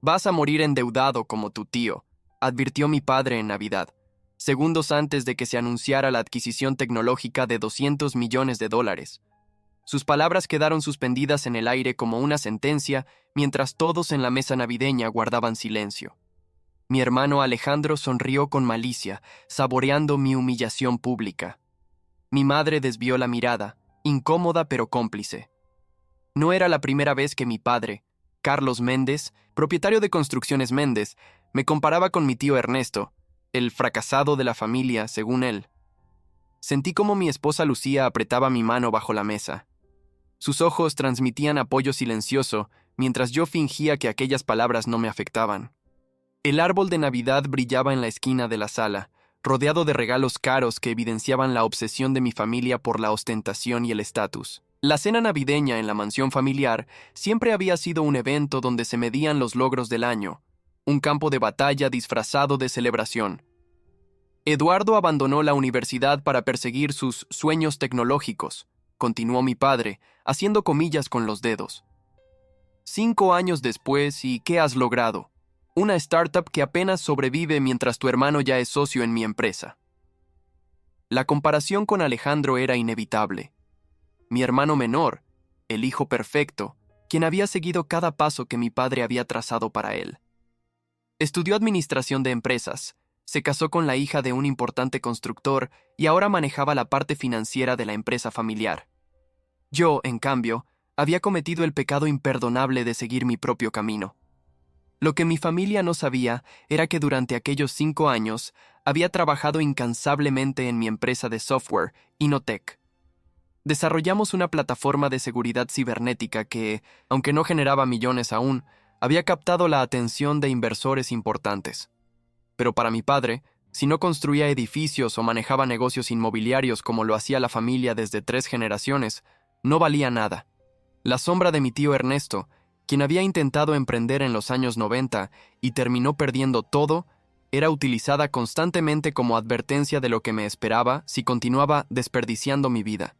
Vas a morir endeudado como tu tío, advirtió mi padre en Navidad, segundos antes de que se anunciara la adquisición tecnológica de $200 millones. Sus palabras quedaron suspendidas en el aire como una sentencia, mientras todos en la mesa navideña guardaban silencio. Mi hermano Alejandro sonrió con malicia, saboreando mi humillación pública. Mi madre desvió la mirada, incómoda pero cómplice. No era la primera vez que mi padre, Carlos Méndez, propietario de Construcciones Méndez, me comparaba con mi tío Ernesto, el fracasado de la familia, según él. Sentí como mi esposa Lucía apretaba mi mano bajo la mesa. Sus ojos transmitían apoyo silencioso, mientras yo fingía que aquellas palabras no me afectaban. El árbol de Navidad brillaba en la esquina de la sala, rodeado de regalos caros que evidenciaban la obsesión de mi familia por la ostentación y el estatus. La cena navideña en la mansión familiar siempre había sido un evento donde se medían los logros del año, un campo de batalla disfrazado de celebración. Eduardo abandonó la universidad para perseguir sus sueños tecnológicos, continuó mi padre, haciendo comillas con los dedos. 5 años después, ¿y qué has logrado? Una startup que apenas sobrevive mientras tu hermano ya es socio en mi empresa. La comparación con Alejandro era inevitable. Mi hermano menor, el hijo perfecto, quien había seguido cada paso que mi padre había trazado para él. Estudió administración de empresas, se casó con la hija de un importante constructor y ahora manejaba la parte financiera de la empresa familiar. Yo, en cambio, había cometido el pecado imperdonable de seguir mi propio camino. Lo que mi familia no sabía era que durante aquellos 5 años había trabajado incansablemente en mi empresa de software, Innotech. Desarrollamos una plataforma de seguridad cibernética que, aunque no generaba millones aún, había captado la atención de inversores importantes. Pero para mi padre, si no construía edificios o manejaba negocios inmobiliarios como lo hacía la familia desde 3 generaciones, no valía nada. La sombra de mi tío Ernesto, quien había intentado emprender en los años 90 y terminó perdiendo todo, era utilizada constantemente como advertencia de lo que me esperaba si continuaba desperdiciando mi vida.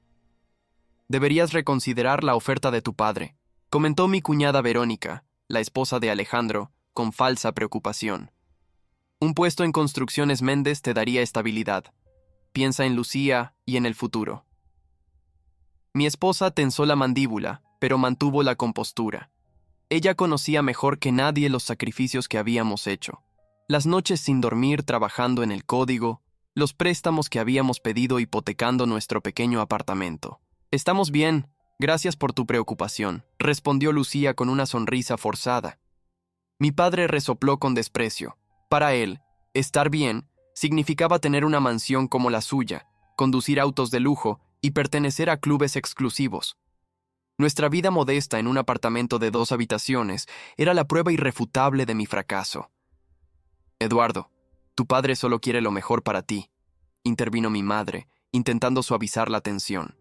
Deberías reconsiderar la oferta de tu padre, comentó mi cuñada Verónica, la esposa de Alejandro, con falsa preocupación. Un puesto en Construcciones Méndez te daría estabilidad. Piensa en Lucía y en el futuro. Mi esposa tensó la mandíbula, pero mantuvo la compostura. Ella conocía mejor que nadie los sacrificios que habíamos hecho. Las noches sin dormir trabajando en el código, los préstamos que habíamos pedido hipotecando nuestro pequeño apartamento. Estamos bien, gracias por tu preocupación, respondió Lucía con una sonrisa forzada. Mi padre resopló con desprecio. Para él, estar bien significaba tener una mansión como la suya, conducir autos de lujo y pertenecer a clubes exclusivos. Nuestra vida modesta en un apartamento de 2 habitaciones era la prueba irrefutable de mi fracaso. Eduardo, tu padre solo quiere lo mejor para ti, intervino mi madre, intentando suavizar la tensión.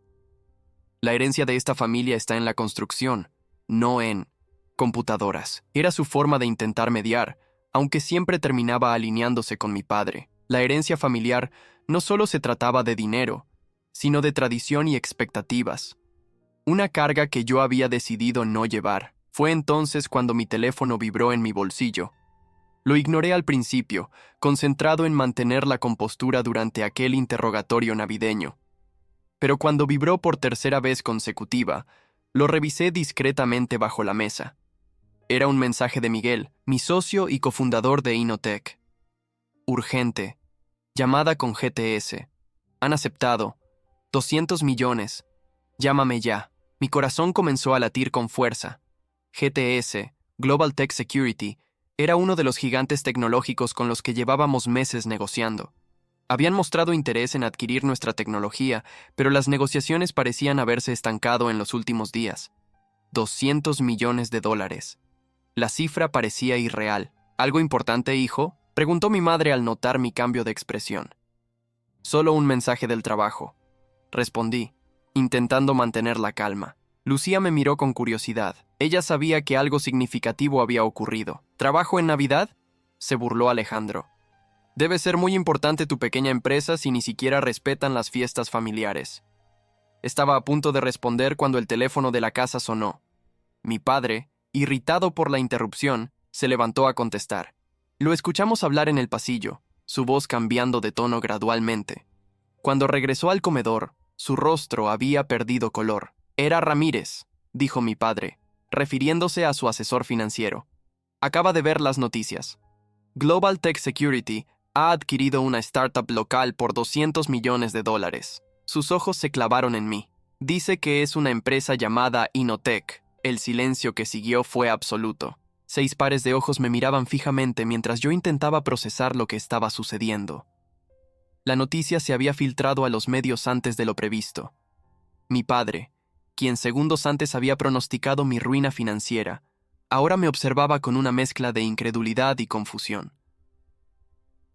La herencia de esta familia está en la construcción, no en computadoras. Era su forma de intentar mediar, aunque siempre terminaba alineándose con mi padre. La herencia familiar no solo se trataba de dinero, sino de tradición y expectativas. Una carga que yo había decidido no llevar. Fue entonces cuando mi teléfono vibró en mi bolsillo. Lo ignoré al principio, concentrado en mantener la compostura durante aquel interrogatorio navideño. Pero cuando vibró por 3ª vez consecutiva, lo revisé discretamente bajo la mesa. Era un mensaje de Miguel, mi socio y cofundador de Innotech. Urgente. Llamada con GTS. Han aceptado. 200 millones. Llámame ya. Mi corazón comenzó a latir con fuerza. GTS, Global Tech Security, era uno de los gigantes tecnológicos con los que llevábamos meses negociando. Habían mostrado interés en adquirir nuestra tecnología, pero las negociaciones parecían haberse estancado en los últimos días. 200 millones de dólares. La cifra parecía irreal. ¿Algo importante, hijo?, preguntó mi madre al notar mi cambio de expresión. Solo un mensaje del trabajo, respondí, intentando mantener la calma. Lucía me miró con curiosidad. Ella sabía que algo significativo había ocurrido. ¿Trabajo en Navidad?, se burló Alejandro. Debe ser muy importante tu pequeña empresa si ni siquiera respetan las fiestas familiares. Estaba a punto de responder cuando el teléfono de la casa sonó. Mi padre, irritado por la interrupción, Se levantó a contestar. Lo escuchamos hablar en el pasillo, su voz cambiando de tono gradualmente. Cuando regresó al comedor, su rostro había perdido color. Era Ramírez, dijo mi padre, refiriéndose a su asesor financiero. Acaba de ver las noticias. Global Tech Security ha adquirido una startup local por $200 millones. Sus ojos se clavaron en mí. Dice que es una empresa llamada Inotech. El silencio que siguió fue absoluto. 6 pares de ojos me miraban fijamente mientras yo intentaba procesar lo que estaba sucediendo. La noticia se había filtrado a los medios antes de lo previsto. Mi padre, quien segundos antes había pronosticado mi ruina financiera, ahora me observaba con una mezcla de incredulidad y confusión.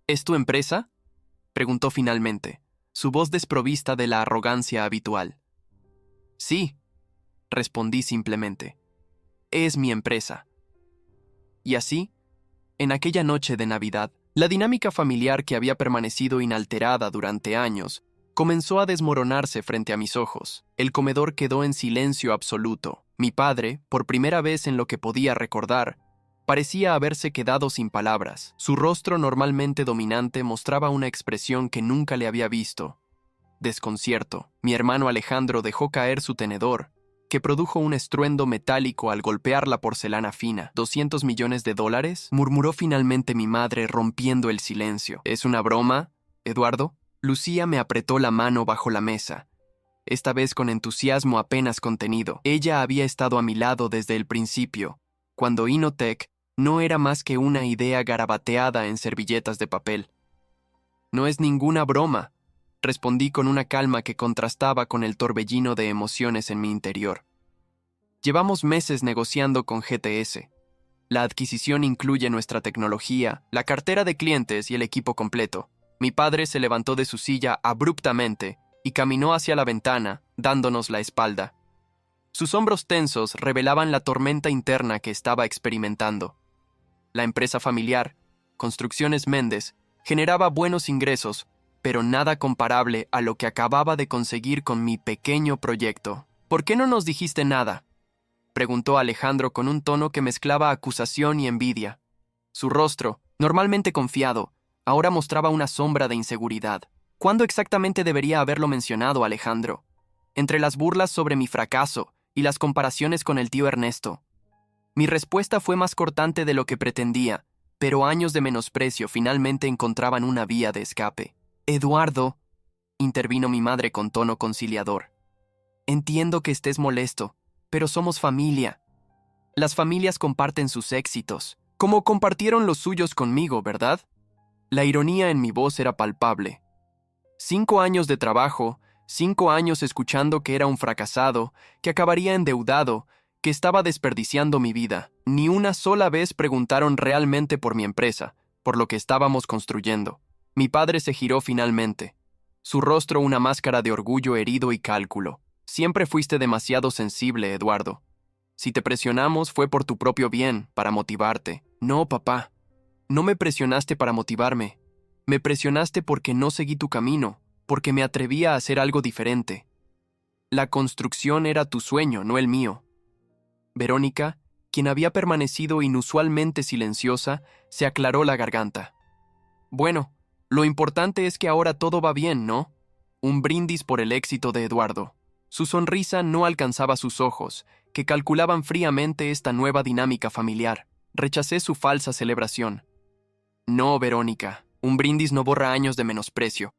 ¿Es tu empresa?, preguntó finalmente, su voz desprovista de la arrogancia habitual. Sí, respondí simplemente. Es mi empresa. Y así, en aquella noche de Navidad, la dinámica familiar que había permanecido inalterada durante años comenzó a desmoronarse frente a mis ojos. El comedor quedó en silencio absoluto. Mi padre, por primera vez en lo que podía recordar, parecía haberse quedado sin palabras. Su rostro normalmente dominante mostraba una expresión que nunca le había visto. Desconcierto. Mi hermano Alejandro dejó caer su tenedor, que produjo un estruendo metálico al golpear la porcelana fina. ¿$200 millones? Murmuró finalmente mi madre, rompiendo el silencio. ¿Es una broma, Eduardo? Lucía me apretó la mano bajo la mesa, esta vez con entusiasmo apenas contenido. Ella había estado a mi lado desde el principio, cuando Inotech no era más que una idea garabateada en servilletas de papel. No es ninguna broma, respondí con una calma que contrastaba con el torbellino de emociones en mi interior. Llevamos meses negociando con GTS. La adquisición incluye nuestra tecnología, la cartera de clientes y el equipo completo. Mi padre se levantó de su silla abruptamente y caminó hacia la ventana, dándonos la espalda. Sus hombros tensos revelaban la tormenta interna que estaba experimentando. La empresa familiar, Construcciones Méndez, generaba buenos ingresos, pero nada comparable a lo que acababa de conseguir con mi pequeño proyecto. ¿Por qué no nos dijiste nada?, preguntó Alejandro con un tono que mezclaba acusación y envidia. Su rostro, normalmente confiado, ahora mostraba una sombra de inseguridad. ¿Cuándo exactamente debería haberlo mencionado, Alejandro? Entre las burlas sobre mi fracaso y las comparaciones con el tío Ernesto. Mi respuesta fue más cortante de lo que pretendía, pero años de menosprecio finalmente encontraban una vía de escape. Eduardo, intervino mi madre con tono conciliador. Entiendo que estés molesto, pero somos familia. Las familias comparten sus éxitos, como compartieron los suyos conmigo, ¿verdad? La ironía en mi voz era palpable. 5 años de trabajo, 5 años escuchando que era un fracasado, que acabaría endeudado, que estaba desperdiciando mi vida. Ni una sola vez preguntaron realmente por mi empresa, por lo que estábamos construyendo. Mi padre se giró finalmente. Su rostro una máscara de orgullo herido y cálculo. Siempre fuiste demasiado sensible, Eduardo. Si te presionamos fue por tu propio bien, para motivarte. No, papá. No me presionaste para motivarme. Me presionaste porque no seguí tu camino, porque me atrevía a hacer algo diferente. La construcción era tu sueño, no el mío. Verónica, quien había permanecido inusualmente silenciosa, se aclaró la garganta. Bueno, lo importante es que ahora todo va bien, ¿no? Un brindis por el éxito de Eduardo. Su sonrisa no alcanzaba sus ojos, que calculaban fríamente esta nueva dinámica familiar. Rechacé su falsa celebración. No, Verónica, un brindis no borra años de menosprecio.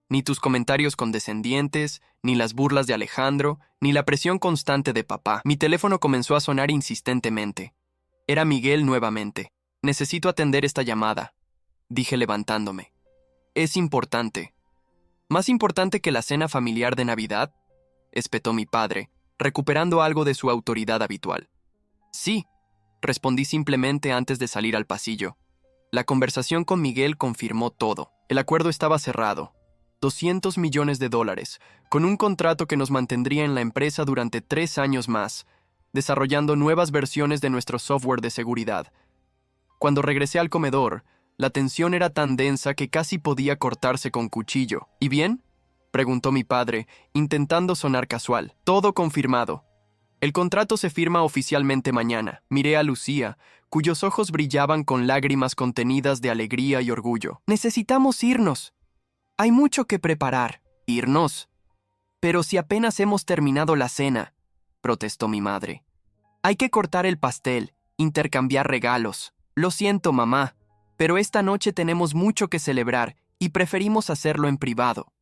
Ni tus comentarios condescendientes, ni las burlas de Alejandro, ni la presión constante de papá. Mi teléfono comenzó a sonar insistentemente. Era Miguel nuevamente. Necesito atender esta llamada, dije levantándome. Es importante. ¿Más importante que la cena familiar de Navidad?, espetó mi padre, recuperando algo de su autoridad habitual. Sí, respondí simplemente antes de salir al pasillo. La conversación con Miguel confirmó todo. El acuerdo estaba cerrado. $200 millones, con un contrato que nos mantendría en la empresa durante 3 años más, desarrollando nuevas versiones de nuestro software de seguridad. Cuando regresé al comedor, la tensión era tan densa que casi podía cortarse con cuchillo. ¿Y bien?, preguntó mi padre, intentando sonar casual. Todo confirmado. El contrato se firma oficialmente mañana. Miré a Lucía, cuyos ojos brillaban con lágrimas contenidas de alegría y orgullo. Necesitamos irnos. Hay mucho que preparar. ¿Irnos? Pero si apenas hemos terminado la cena, protestó mi madre. Hay que cortar el pastel, intercambiar regalos. Lo siento, mamá, pero esta noche tenemos mucho que celebrar y preferimos hacerlo en privado.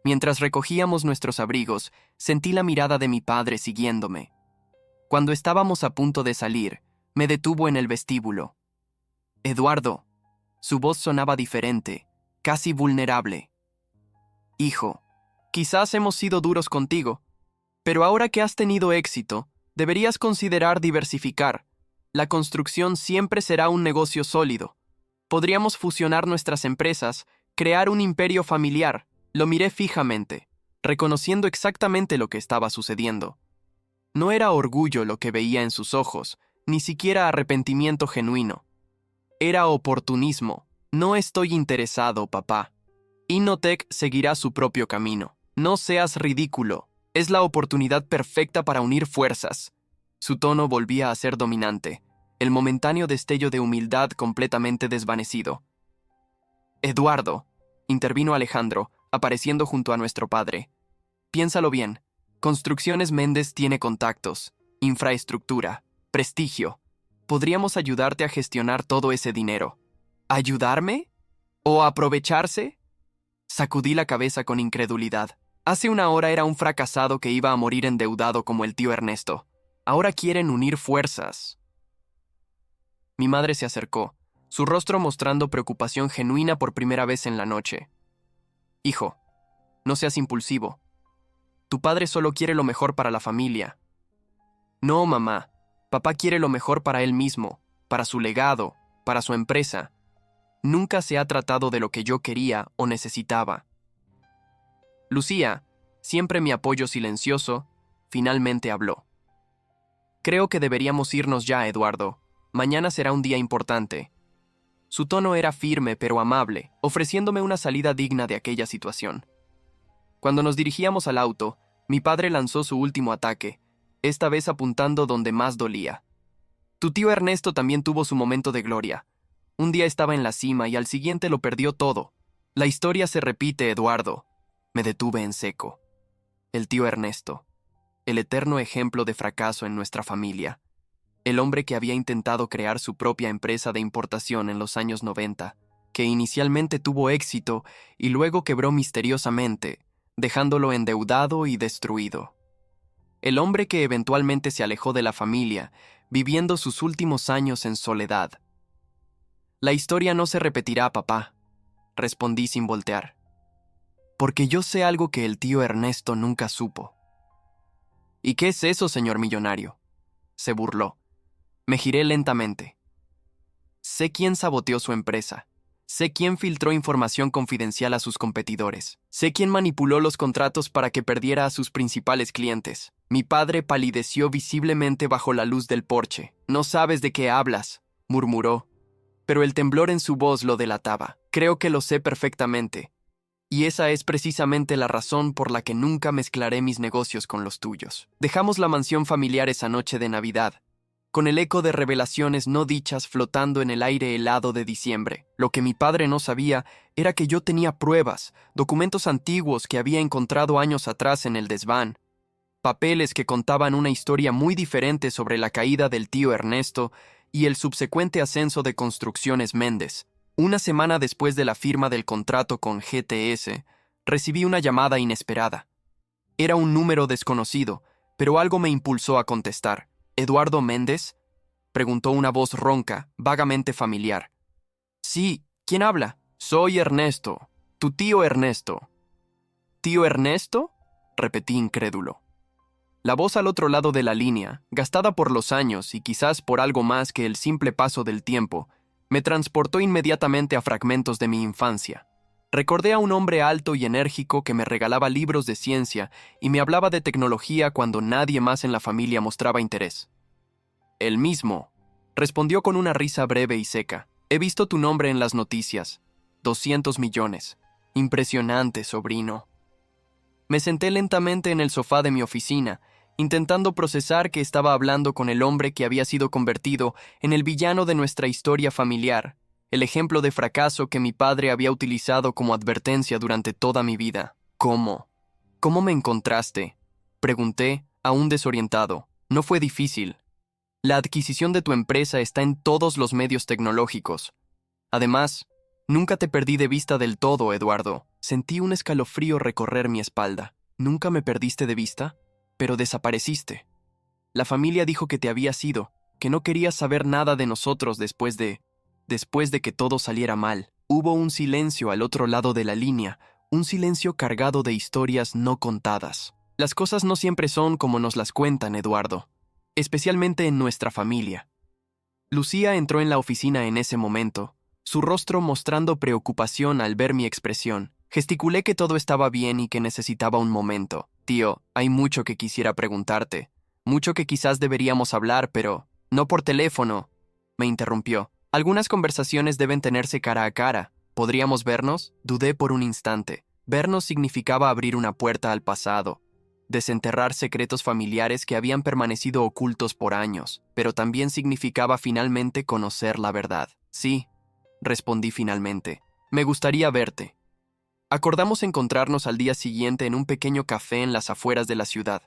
Mientras recogíamos nuestros abrigos, sentí la mirada de mi padre siguiéndome. Cuando estábamos a punto de salir, me detuvo en el vestíbulo. Eduardo. Su voz sonaba diferente, casi vulnerable. Hijo, quizás hemos sido duros contigo, pero ahora que has tenido éxito, deberías considerar diversificar. La construcción siempre será un negocio sólido. Podríamos fusionar nuestras empresas, crear un imperio familiar. Lo miré fijamente, reconociendo exactamente lo que estaba sucediendo. No era orgullo lo que veía en sus ojos, ni siquiera arrepentimiento genuino. Era oportunismo. No estoy interesado, papá. Innotech seguirá su propio camino. No seas ridículo. Es la oportunidad perfecta para unir fuerzas. Su tono volvía a ser dominante, el momentáneo destello de humildad completamente desvanecido. Eduardo, intervino Alejandro, apareciendo junto a nuestro padre. Piénsalo bien. Construcciones Méndez tiene contactos, infraestructura, prestigio. Podríamos ayudarte a gestionar todo ese dinero. ¿Ayudarme? ¿O aprovecharse? Sacudí la cabeza con incredulidad. Hace una hora era un fracasado que iba a morir endeudado como el tío Ernesto. Ahora quieren unir fuerzas. Mi madre se acercó, su rostro mostrando preocupación genuina por primera vez en la noche. Hijo, no seas impulsivo. Tu padre solo quiere lo mejor para la familia. No, mamá. Papá quiere lo mejor para él mismo, para su legado, para su empresa. Nunca se ha tratado de lo que yo quería o necesitaba. Lucía, siempre mi apoyo silencioso, finalmente habló. Creo que deberíamos irnos ya, Eduardo. Mañana será un día importante. Su tono era firme pero amable, ofreciéndome una salida digna de aquella situación. Cuando nos dirigíamos al auto, mi padre lanzó su último ataque, esta vez apuntando donde más dolía. Tu tío Ernesto también tuvo su momento de gloria. Un día estaba en la cima y al siguiente lo perdió todo. La historia se repite, Eduardo. Me detuve en seco. El tío Ernesto, el eterno ejemplo de fracaso en nuestra familia. El hombre que había intentado crear su propia empresa de importación en los años 90, que inicialmente tuvo éxito y luego quebró misteriosamente, dejándolo endeudado y destruido. El hombre que eventualmente se alejó de la familia, viviendo sus últimos años en soledad. La historia no se repetirá, papá, respondí sin voltear. Porque yo sé algo que el tío Ernesto nunca supo. ¿Y qué es eso, señor millonario? Se burló. Me giré lentamente. Sé quién saboteó su empresa. Sé quién filtró información confidencial a sus competidores. Sé quién manipuló los contratos para que perdiera a sus principales clientes. Mi padre palideció visiblemente bajo la luz del porche. No sabes de qué hablas, murmuró. Pero el temblor en su voz lo delataba. Creo que lo sé perfectamente. Y esa es precisamente la razón por la que nunca mezclaré mis negocios con los tuyos. Dejamos la mansión familiar esa noche de Navidad, con el eco de revelaciones no dichas flotando en el aire helado de diciembre. Lo que mi padre no sabía era que yo tenía pruebas, documentos antiguos que había encontrado años atrás en el desván, papeles que contaban una historia muy diferente sobre la caída del tío Ernesto y el subsecuente ascenso de Construcciones Méndez. Una semana después de la firma del contrato con GTS, recibí una llamada inesperada. Era un número desconocido, pero algo me impulsó a contestar. ¿Eduardo Méndez? Preguntó una voz ronca, vagamente familiar. Sí, ¿quién habla? Soy Ernesto, tu tío Ernesto. ¿Tío Ernesto? Repetí incrédulo. La voz al otro lado de la línea, gastada por los años y quizás por algo más que el simple paso del tiempo, me transportó inmediatamente a fragmentos de mi infancia. Recordé a un hombre alto y enérgico que me regalaba libros de ciencia y me hablaba de tecnología cuando nadie más en la familia mostraba interés. «El mismo», respondió con una risa breve y seca. «He visto tu nombre en las noticias. 200 millones. Impresionante, sobrino». Me senté lentamente en el sofá de mi oficina intentando procesar que estaba hablando con el hombre que había sido convertido en el villano de nuestra historia familiar, el ejemplo de fracaso que mi padre había utilizado como advertencia durante toda mi vida. ¿Cómo? ¿Cómo me encontraste? Pregunté, aún desorientado. No fue difícil. La adquisición de tu empresa está en todos los medios tecnológicos. Además, nunca te perdí de vista del todo, Eduardo. Sentí un escalofrío recorrer mi espalda. ¿Nunca me perdiste de vista? Pero desapareciste. La familia dijo que te habías ido, que no querías saber nada de nosotros después de que todo saliera mal. Hubo un silencio al otro lado de la línea, un silencio cargado de historias no contadas. Las cosas no siempre son como nos las cuentan, Eduardo, especialmente en nuestra familia. Lucía entró en la oficina en ese momento, su rostro mostrando preocupación al ver mi expresión. Gesticulé que todo estaba bien y que necesitaba un momento. Tío, hay mucho que quisiera preguntarte, mucho que quizás deberíamos hablar, pero no por teléfono, me interrumpió. Algunas conversaciones deben tenerse cara a cara. ¿Podríamos vernos? Dudé por un instante. Vernos significaba abrir una puerta al pasado, desenterrar secretos familiares que habían permanecido ocultos por años, pero también significaba finalmente conocer la verdad. Sí, respondí finalmente. Me gustaría verte. Acordamos encontrarnos al día siguiente en un pequeño café en las afueras de la ciudad.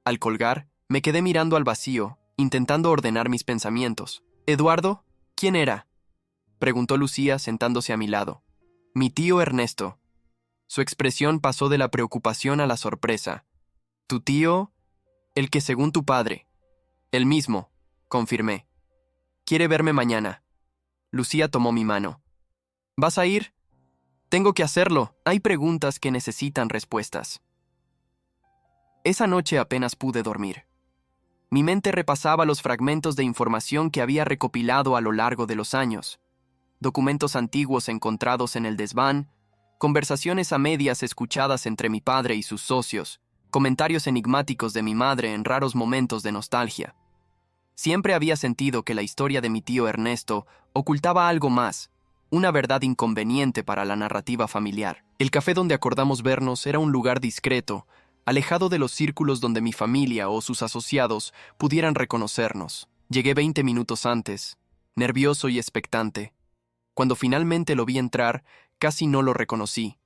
Al colgar, me quedé mirando al vacío, intentando ordenar mis pensamientos. ¿Eduardo? ¿Quién era? Preguntó Lucía sentándose a mi lado. Mi tío Ernesto. Su expresión pasó de la preocupación a la sorpresa. ¿Tu tío? El que según tu padre. El mismo, confirmé. Quiere verme mañana. Lucía tomó mi mano. ¿Vas a ir? Tengo que hacerlo. Hay preguntas que necesitan respuestas. Esa noche apenas pude dormir. Mi mente repasaba los fragmentos de información que había recopilado a lo largo de los años. Documentos antiguos encontrados en el desván, conversaciones a medias escuchadas entre mi padre y sus socios, comentarios enigmáticos de mi madre en raros momentos de nostalgia. Siempre había sentido que la historia de mi tío Ernesto ocultaba algo más, una verdad inconveniente para la narrativa familiar. El café donde acordamos vernos era un lugar discreto, alejado de los círculos donde mi familia o sus asociados pudieran reconocernos. Llegué 20 minutos antes, nervioso y expectante. Cuando finalmente lo vi entrar, casi no lo reconocí.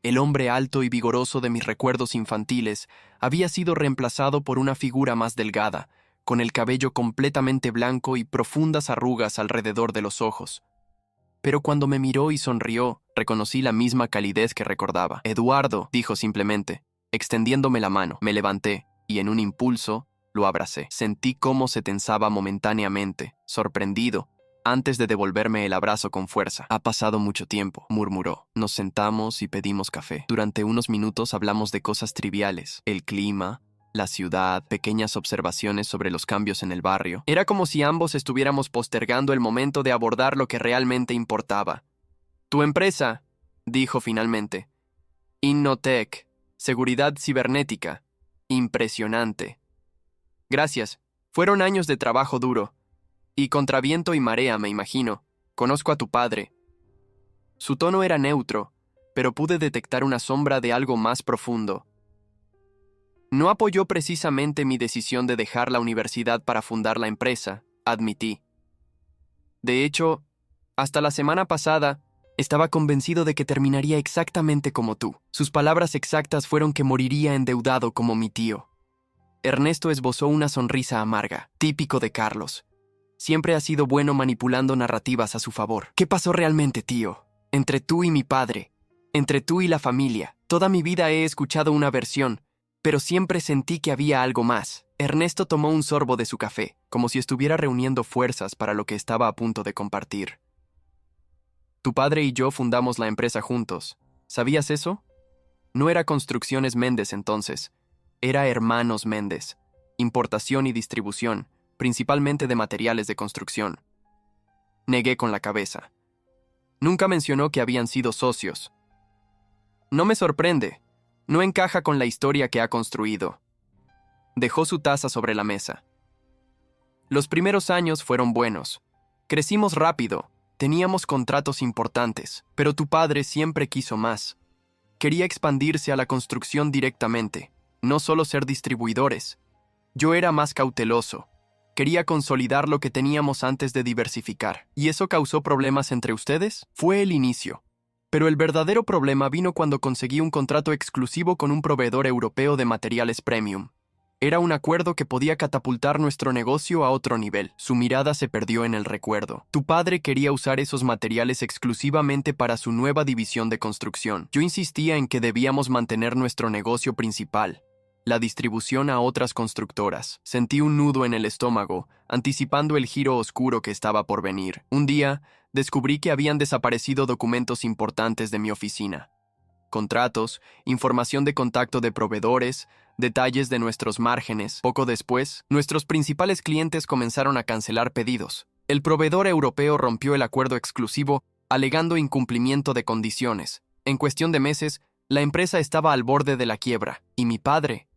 El hombre alto y vigoroso de mis recuerdos infantiles había sido reemplazado por una figura más delgada, con el cabello completamente blanco y profundas arrugas alrededor de los ojos. Pero cuando me miró y sonrió, reconocí la misma calidez que recordaba. Eduardo, dijo simplemente, extendiéndome la mano. Me levanté y en un impulso lo abracé. Sentí cómo se tensaba momentáneamente, sorprendido, antes de devolverme el abrazo con fuerza. Ha pasado mucho tiempo, murmuró. Nos sentamos y pedimos café. Durante unos minutos hablamos de cosas triviales, el clima, la ciudad, pequeñas observaciones sobre los cambios en el barrio. Era como si ambos estuviéramos postergando el momento de abordar lo que realmente importaba. Tu empresa, dijo finalmente. Innotech, seguridad cibernética. Impresionante. Gracias. Fueron años de trabajo duro. Y contra viento y marea, me imagino. Conozco a tu padre. Su tono era neutro, pero pude detectar una sombra de algo más profundo. No apoyó precisamente mi decisión de dejar la universidad para fundar la empresa, admití. De hecho, hasta la semana pasada, estaba convencido de que terminaría exactamente como tú. Sus palabras exactas fueron que moriría endeudado como mi tío. Ernesto esbozó una sonrisa amarga, típico de Carlos. Siempre ha sido bueno manipulando narrativas a su favor. ¿Qué pasó realmente, tío? Entre tú y mi padre, entre tú y la familia. Toda mi vida he escuchado una versión, pero siempre sentí que había algo más. Ernesto tomó un sorbo de su café, como si estuviera reuniendo fuerzas para lo que estaba a punto de compartir. Tu padre y yo fundamos la empresa juntos. ¿Sabías eso? No era Construcciones Méndez entonces. Era Hermanos Méndez. Importación y distribución, principalmente de materiales de construcción. Negué con la cabeza. Nunca mencionó que habían sido socios. No me sorprende. No encaja con la historia que ha construido. Dejó su taza sobre la mesa. Los primeros años fueron buenos. Crecimos rápido, teníamos contratos importantes, pero tu padre siempre quiso más. Quería expandirse a la construcción directamente, no solo ser distribuidores. Yo era más cauteloso. Quería consolidar lo que teníamos antes de diversificar. ¿Y eso causó problemas entre ustedes? Fue el inicio. Pero el verdadero problema vino cuando conseguí un contrato exclusivo con un proveedor europeo de materiales premium. Era un acuerdo que podía catapultar nuestro negocio a otro nivel. Su mirada se perdió en el recuerdo. Tu padre quería usar esos materiales exclusivamente para su nueva división de construcción. Yo insistía en que debíamos mantener nuestro negocio principal, la distribución a otras constructoras. Sentí un nudo en el estómago, anticipando el giro oscuro que estaba por venir. Un día, descubrí que habían desaparecido documentos importantes de mi oficina. Contratos, información de contacto de proveedores, detalles de nuestros márgenes. Poco después, nuestros principales clientes comenzaron a cancelar pedidos. El proveedor europeo rompió el acuerdo exclusivo, alegando incumplimiento de condiciones. En cuestión de meses, la empresa estaba al borde de la quiebra, y mi padre,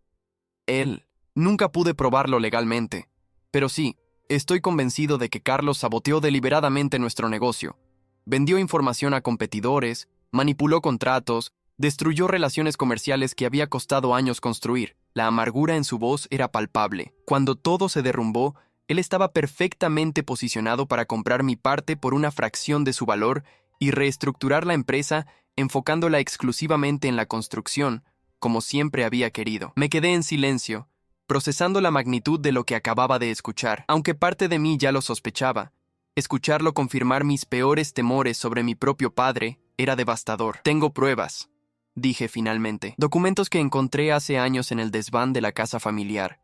nunca pude probarlo legalmente. Pero sí, estoy convencido de que Carlos saboteó deliberadamente nuestro negocio. Vendió información a competidores, manipuló contratos, destruyó relaciones comerciales que había costado años construir. La amargura en su voz era palpable. Cuando todo se derrumbó, él estaba perfectamente posicionado para comprar mi parte por una fracción de su valor y reestructurar la empresa enfocándola exclusivamente en la construcción, como siempre había querido. Me quedé en silencio, procesando la magnitud de lo que acababa de escuchar. Aunque parte de mí ya lo sospechaba, escucharlo confirmar mis peores temores sobre mi propio padre era devastador. Tengo pruebas, dije finalmente. Documentos que encontré hace años en el desván de la casa familiar.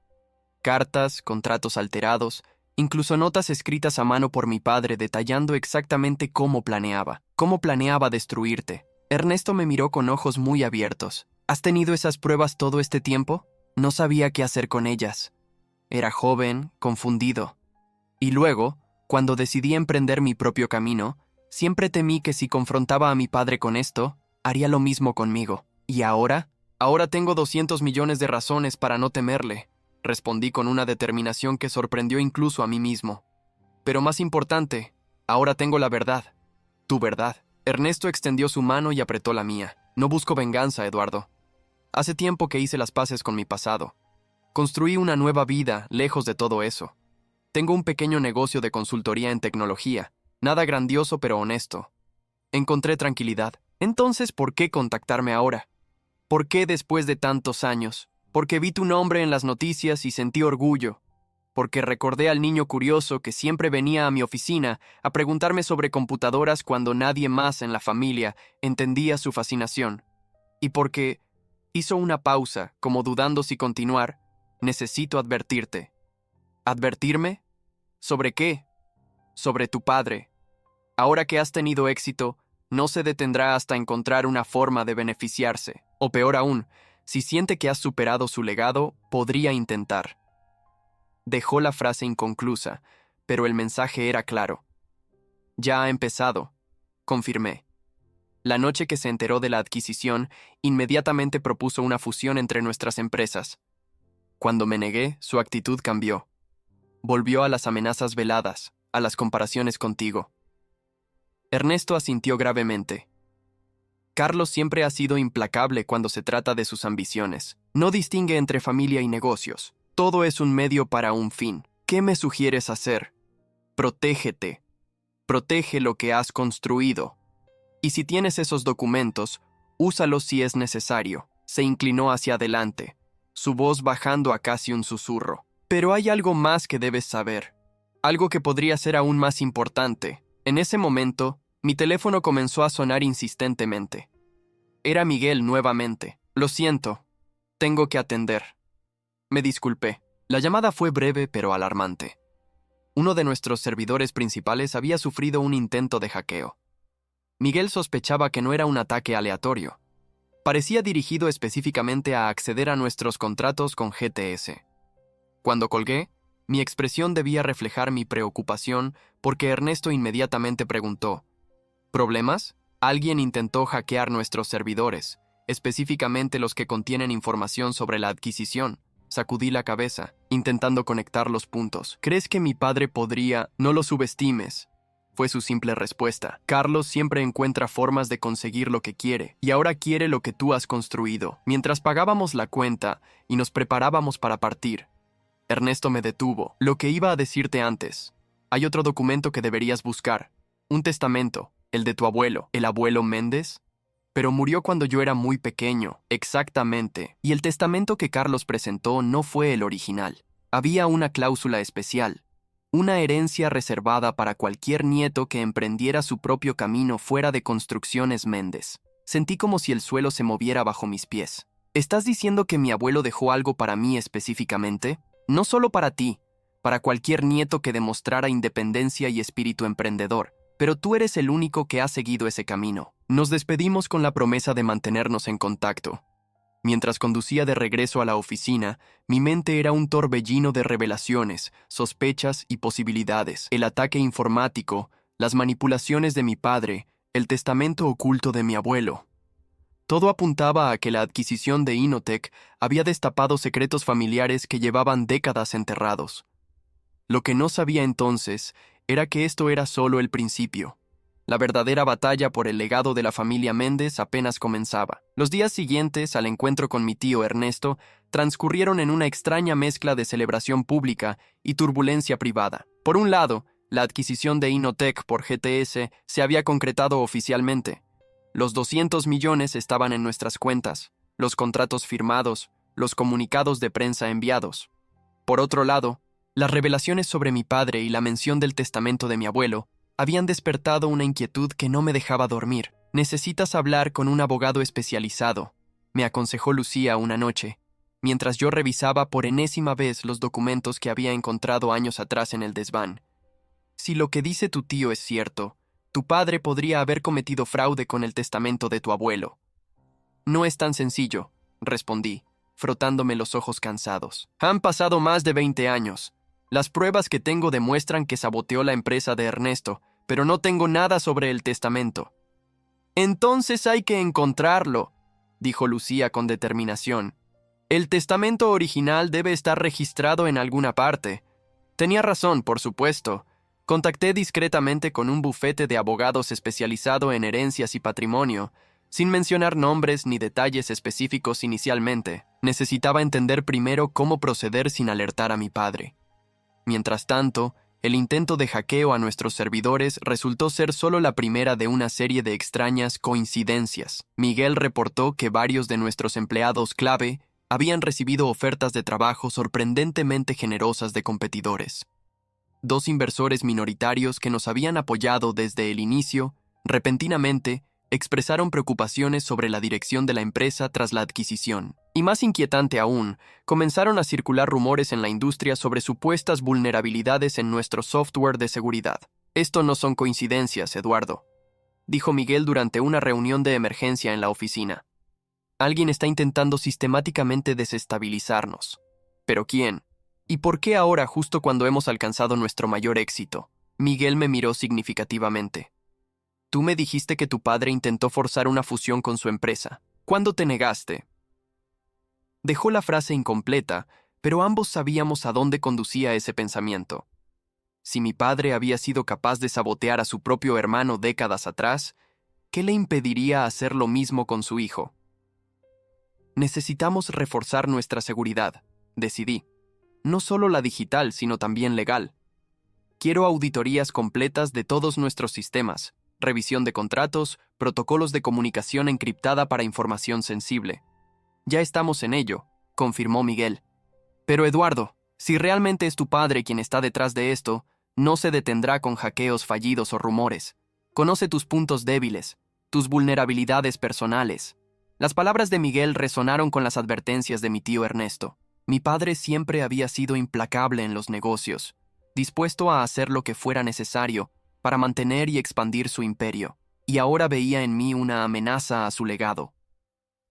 Cartas, contratos alterados, incluso notas escritas a mano por mi padre detallando exactamente cómo planeaba destruirte. Ernesto me miró con ojos muy abiertos. ¿Has tenido esas pruebas todo este tiempo? No sabía qué hacer con ellas. Era joven, confundido. Y luego, cuando decidí emprender mi propio camino, siempre temí que si confrontaba a mi padre con esto, haría lo mismo conmigo. ¿Y ahora? Ahora tengo 200 millones de razones para no temerle, respondí con una determinación que sorprendió incluso a mí mismo. Pero más importante, ahora tengo la verdad. Tu verdad. Ernesto extendió su mano y apretó la mía. No busco venganza, Eduardo. Hace tiempo que hice las paces con mi pasado. Construí una nueva vida lejos de todo eso. Tengo un pequeño negocio de consultoría en tecnología. Nada grandioso pero honesto. Encontré tranquilidad. Entonces, ¿por qué contactarme ahora? ¿Por qué después de tantos años? Porque vi tu nombre en las noticias y sentí orgullo. Porque recordé al niño curioso que siempre venía a mi oficina a preguntarme sobre computadoras cuando nadie más en la familia entendía su fascinación. Y porque hizo una pausa, como dudando si continuar, necesito advertirte. ¿Advertirme? ¿Sobre qué? Sobre tu padre. Ahora que has tenido éxito, no se detendrá hasta encontrar una forma de beneficiarse. O peor aún, si siente que has superado su legado, podría intentar. Dejó la frase inconclusa, pero el mensaje era claro. Ya ha empezado, confirmé. La noche que se enteró de la adquisición, inmediatamente propuso una fusión entre nuestras empresas. Cuando me negué, su actitud cambió. Volvió a las amenazas veladas, a las comparaciones contigo. Ernesto asintió gravemente. Carlos siempre ha sido implacable cuando se trata de sus ambiciones. No distingue entre familia y negocios. Todo es un medio para un fin. ¿Qué me sugieres hacer? Protégete. Protege lo que has construido. Y si tienes esos documentos, úsalos si es necesario. Se inclinó hacia adelante, su voz bajando a casi un susurro. Pero hay algo más que debes saber. Algo que podría ser aún más importante. En ese momento, mi teléfono comenzó a sonar insistentemente. Era Miguel nuevamente. Lo siento. Tengo que atender. Me disculpé. La llamada fue breve pero alarmante. Uno de nuestros servidores principales había sufrido un intento de hackeo. Miguel sospechaba que no era un ataque aleatorio. Parecía dirigido específicamente a acceder a nuestros contratos con GTS. Cuando colgué, mi expresión debía reflejar mi preocupación porque Ernesto inmediatamente preguntó: ¿Problemas? Alguien intentó hackear nuestros servidores, específicamente los que contienen información sobre la adquisición. Sacudí la cabeza, intentando conectar los puntos. ¿Crees que mi padre podría? No lo subestimes, fue su simple respuesta. Carlos siempre encuentra formas de conseguir lo que quiere, y ahora quiere lo que tú has construido. Mientras pagábamos la cuenta y nos preparábamos para partir, Ernesto me detuvo. Lo que iba a decirte antes. Hay otro documento que deberías buscar. Un testamento, el de tu abuelo, el abuelo Méndez. Pero murió cuando yo era muy pequeño, exactamente, y el testamento que Carlos presentó no fue el original. Había una cláusula especial, una herencia reservada para cualquier nieto que emprendiera su propio camino fuera de Construcciones Méndez. Sentí como si el suelo se moviera bajo mis pies. ¿Estás diciendo que mi abuelo dejó algo para mí específicamente? No solo para ti, para cualquier nieto que demostrara independencia y espíritu emprendedor, pero tú eres el único que ha seguido ese camino. Nos despedimos con la promesa de mantenernos en contacto. Mientras conducía de regreso a la oficina, mi mente era un torbellino de revelaciones, sospechas y posibilidades. El ataque informático, las manipulaciones de mi padre, el testamento oculto de mi abuelo. Todo apuntaba a que la adquisición de Inotech había destapado secretos familiares que llevaban décadas enterrados. Lo que no sabía entonces era que esto era solo el principio. La verdadera batalla por el legado de la familia Méndez apenas comenzaba. Los días siguientes al encuentro con mi tío Ernesto transcurrieron en una extraña mezcla de celebración pública y turbulencia privada. Por un lado, la adquisición de Inotech por GTS se había concretado oficialmente. Los 200 millones estaban en nuestras cuentas, los contratos firmados, los comunicados de prensa enviados. Por otro lado, las revelaciones sobre mi padre y la mención del testamento de mi abuelo habían despertado una inquietud que no me dejaba dormir. Necesitas hablar con un abogado especializado, me aconsejó Lucía una noche, mientras yo revisaba por enésima vez los documentos que había encontrado años atrás en el desván. Si lo que dice tu tío es cierto, tu padre podría haber cometido fraude con el testamento de tu abuelo. No es tan sencillo, respondí, frotándome los ojos cansados. Han pasado más de 20 años. Las pruebas que tengo demuestran que saboteó la empresa de Ernesto, pero no tengo nada sobre el testamento. Entonces hay que encontrarlo, dijo Lucía con determinación. El testamento original debe estar registrado en alguna parte. Tenía razón, por supuesto. Contacté discretamente con un bufete de abogados especializado en herencias y patrimonio, sin mencionar nombres ni detalles específicos inicialmente. Necesitaba entender primero cómo proceder sin alertar a mi padre. Mientras tanto, el intento de hackeo a nuestros servidores resultó ser solo la primera de una serie de extrañas coincidencias. Miguel reportó que varios de nuestros empleados clave habían recibido ofertas de trabajo sorprendentemente generosas de competidores. 2 inversores minoritarios que nos habían apoyado desde el inicio, repentinamente, expresaron preocupaciones sobre la dirección de la empresa tras la adquisición. Y más inquietante aún, comenzaron a circular rumores en la industria sobre supuestas vulnerabilidades en nuestro software de seguridad. Esto no son coincidencias, Eduardo, dijo Miguel durante una reunión de emergencia en la oficina. Alguien está intentando sistemáticamente desestabilizarnos. ¿Pero quién? ¿Y por qué ahora justo cuando hemos alcanzado nuestro mayor éxito? Miguel me miró significativamente. Tú me dijiste que tu padre intentó forzar una fusión con su empresa. ¿Cuándo te negaste? Dejó la frase incompleta, pero ambos sabíamos a dónde conducía ese pensamiento. Si mi padre había sido capaz de sabotear a su propio hermano décadas atrás, ¿qué le impediría hacer lo mismo con su hijo? Necesitamos reforzar nuestra seguridad, decidí. No solo la digital, sino también legal. Quiero auditorías completas de todos nuestros sistemas, revisión de contratos, protocolos de comunicación encriptada para información sensible. Ya estamos en ello, confirmó Miguel. Pero Eduardo, si realmente es tu padre quien está detrás de esto, no se detendrá con hackeos fallidos o rumores. Conoce tus puntos débiles, tus vulnerabilidades personales. Las palabras de Miguel resonaron con las advertencias de mi tío Ernesto. Mi padre siempre había sido implacable en los negocios, dispuesto a hacer lo que fuera necesario para mantener y expandir su imperio, y ahora veía en mí una amenaza a su legado.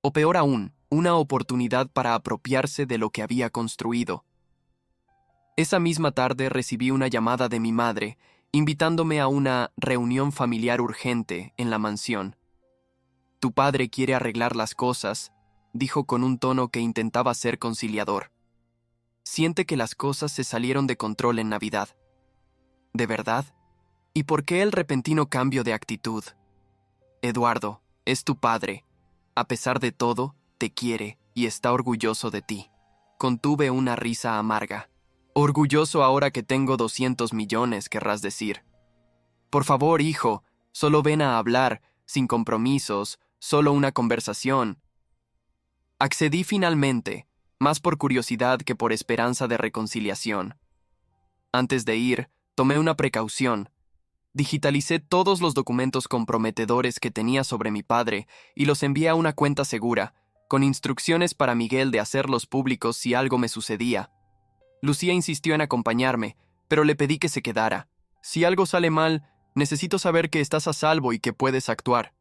O peor aún, una oportunidad para apropiarse de lo que había construido. Esa misma tarde recibí una llamada de mi madre, invitándome a una reunión familiar urgente en la mansión. Tu padre quiere arreglar las cosas, dijo con un tono que intentaba ser conciliador. Siente que las cosas se salieron de control en Navidad. ¿De verdad? ¿Y por qué el repentino cambio de actitud? Eduardo, es tu padre. A pesar de todo, te quiere y está orgulloso de ti. Contuve una risa amarga. Orgulloso ahora que tengo 200 millones, querrás decir. Por favor, hijo, solo ven a hablar, sin compromisos, solo una conversación. Accedí finalmente, más por curiosidad que por esperanza de reconciliación. Antes de ir, tomé una precaución. Digitalicé todos los documentos comprometedores que tenía sobre mi padre y los envié a una cuenta segura, con instrucciones para Miguel de hacerlos públicos si algo me sucedía. Lucía insistió en acompañarme, pero le pedí que se quedara. Si algo sale mal, necesito saber que estás a salvo y que puedes actuar.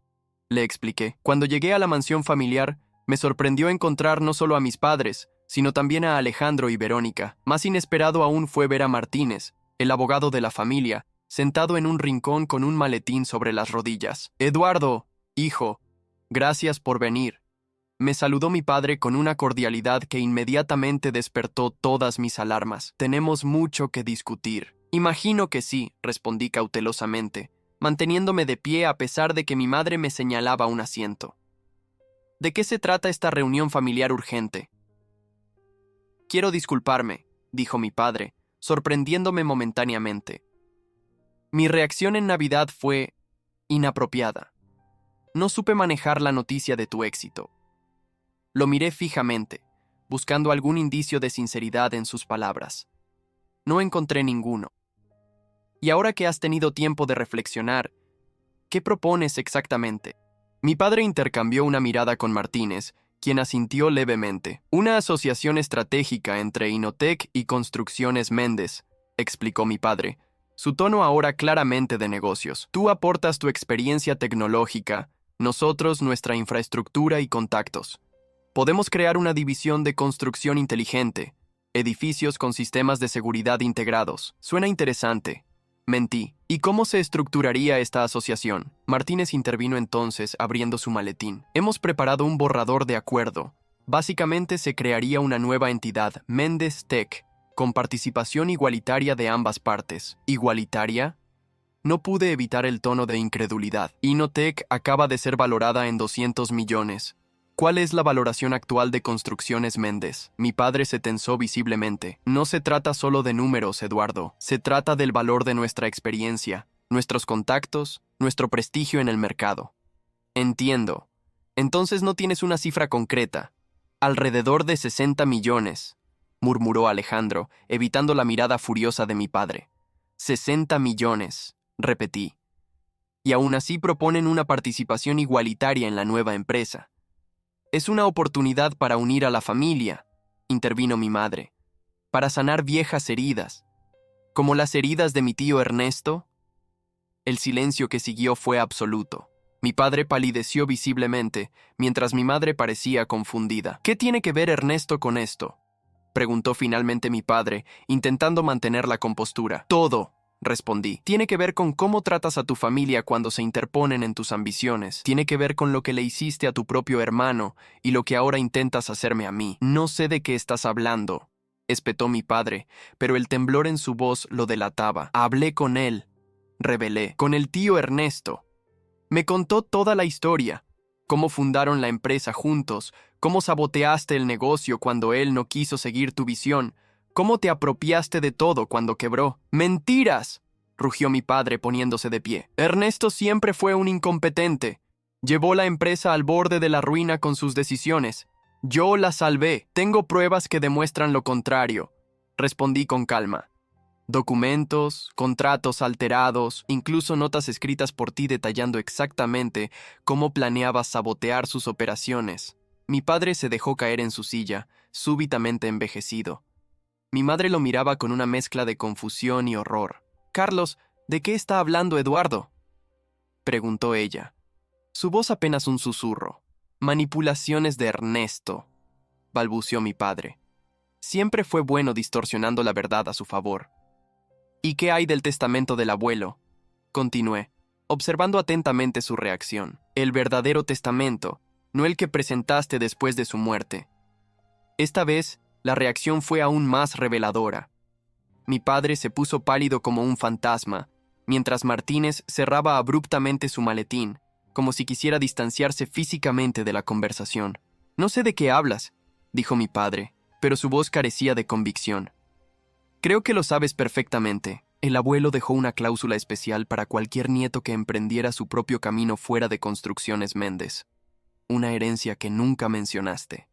Le expliqué. Cuando llegué a la mansión familiar, me sorprendió encontrar no solo a mis padres, sino también a Alejandro y Verónica. Más inesperado aún fue ver a Martínez, el abogado de la familia, sentado en un rincón con un maletín sobre las rodillas. Eduardo, hijo, gracias por venir. Me saludó mi padre con una cordialidad que inmediatamente despertó todas mis alarmas. Tenemos mucho que discutir. Imagino que sí, respondí cautelosamente, manteniéndome de pie a pesar de que mi madre me señalaba un asiento. ¿De qué se trata esta reunión familiar urgente? Quiero disculparme, dijo mi padre, sorprendiéndome momentáneamente. Mi reacción en Navidad fue inapropiada. No supe manejar la noticia de tu éxito. Lo miré fijamente, buscando algún indicio de sinceridad en sus palabras. No encontré ninguno. Y ahora que has tenido tiempo de reflexionar, ¿qué propones exactamente? Mi padre intercambió una mirada con Martínez, quien asintió levemente. Una asociación estratégica entre Inotec y Construcciones Méndez, explicó mi padre, su tono ahora claramente de negocios. Tú aportas tu experiencia tecnológica, nosotros nuestra infraestructura y contactos. Podemos crear una división de construcción inteligente, edificios con sistemas de seguridad integrados. Suena interesante. Mentí. ¿Y cómo se estructuraría esta asociación? Martínez intervino entonces, abriendo su maletín. Hemos preparado un borrador de acuerdo. Básicamente se crearía una nueva entidad, Méndez Tech, con participación igualitaria de ambas partes. ¿Igualitaria? No pude evitar el tono de incredulidad. Inotec acaba de ser valorada en 200 millones. ¿Cuál es la valoración actual de Construcciones Méndez? Mi padre se tensó visiblemente. No se trata solo de números, Eduardo. Se trata del valor de nuestra experiencia, nuestros contactos, nuestro prestigio en el mercado. Entiendo. Entonces no tienes una cifra concreta. Alrededor de 60 millones, murmuró Alejandro, evitando la mirada furiosa de mi padre. 60 millones, repetí. Y aún así proponen una participación igualitaria en la nueva empresa. Es una oportunidad para unir a la familia, intervino mi madre, para sanar viejas heridas, como las heridas de mi tío Ernesto. El silencio que siguió fue absoluto. Mi padre palideció visiblemente, mientras mi madre parecía confundida. ¿Qué tiene que ver Ernesto con esto?, preguntó finalmente mi padre, intentando mantener la compostura. Todo, respondí. Tiene que ver con cómo tratas a tu familia cuando se interponen en tus ambiciones. Tiene que ver con lo que le hiciste a tu propio hermano y lo que ahora intentas hacerme a mí. No sé de qué estás hablando, espetó mi padre, pero el temblor en su voz lo delataba. Hablé con él, revelé, con el tío Ernesto. Me contó toda la historia, cómo fundaron la empresa juntos, cómo saboteaste el negocio cuando él no quiso seguir tu visión, cómo te apropiaste de todo cuando quebró. ¡Mentiras!, rugió mi padre poniéndose de pie. Ernesto siempre fue un incompetente. Llevó la empresa al borde de la ruina con sus decisiones. Yo la salvé. Tengo pruebas que demuestran lo contrario, respondí con calma. Documentos, contratos alterados, incluso notas escritas por ti detallando exactamente cómo planeabas sabotear sus operaciones. Mi padre se dejó caer en su silla, súbitamente envejecido. Mi madre lo miraba con una mezcla de confusión y horror. «Carlos, ¿de qué está hablando Eduardo?», preguntó ella. Su voz apenas un susurro. «Manipulaciones de Ernesto», balbuceó mi padre. Siempre fue bueno distorsionando la verdad a su favor. «¿Y qué hay del testamento del abuelo?», continué, observando atentamente su reacción. «El verdadero testamento, no el que presentaste después de su muerte». Esta vez, la reacción fue aún más reveladora. Mi padre se puso pálido como un fantasma, mientras Martínez cerraba abruptamente su maletín, como si quisiera distanciarse físicamente de la conversación. «No sé de qué hablas», dijo mi padre, pero su voz carecía de convicción. Creo que lo sabes perfectamente. El abuelo dejó una cláusula especial para cualquier nieto que emprendiera su propio camino fuera de Construcciones Méndez. Una herencia que nunca mencionaste.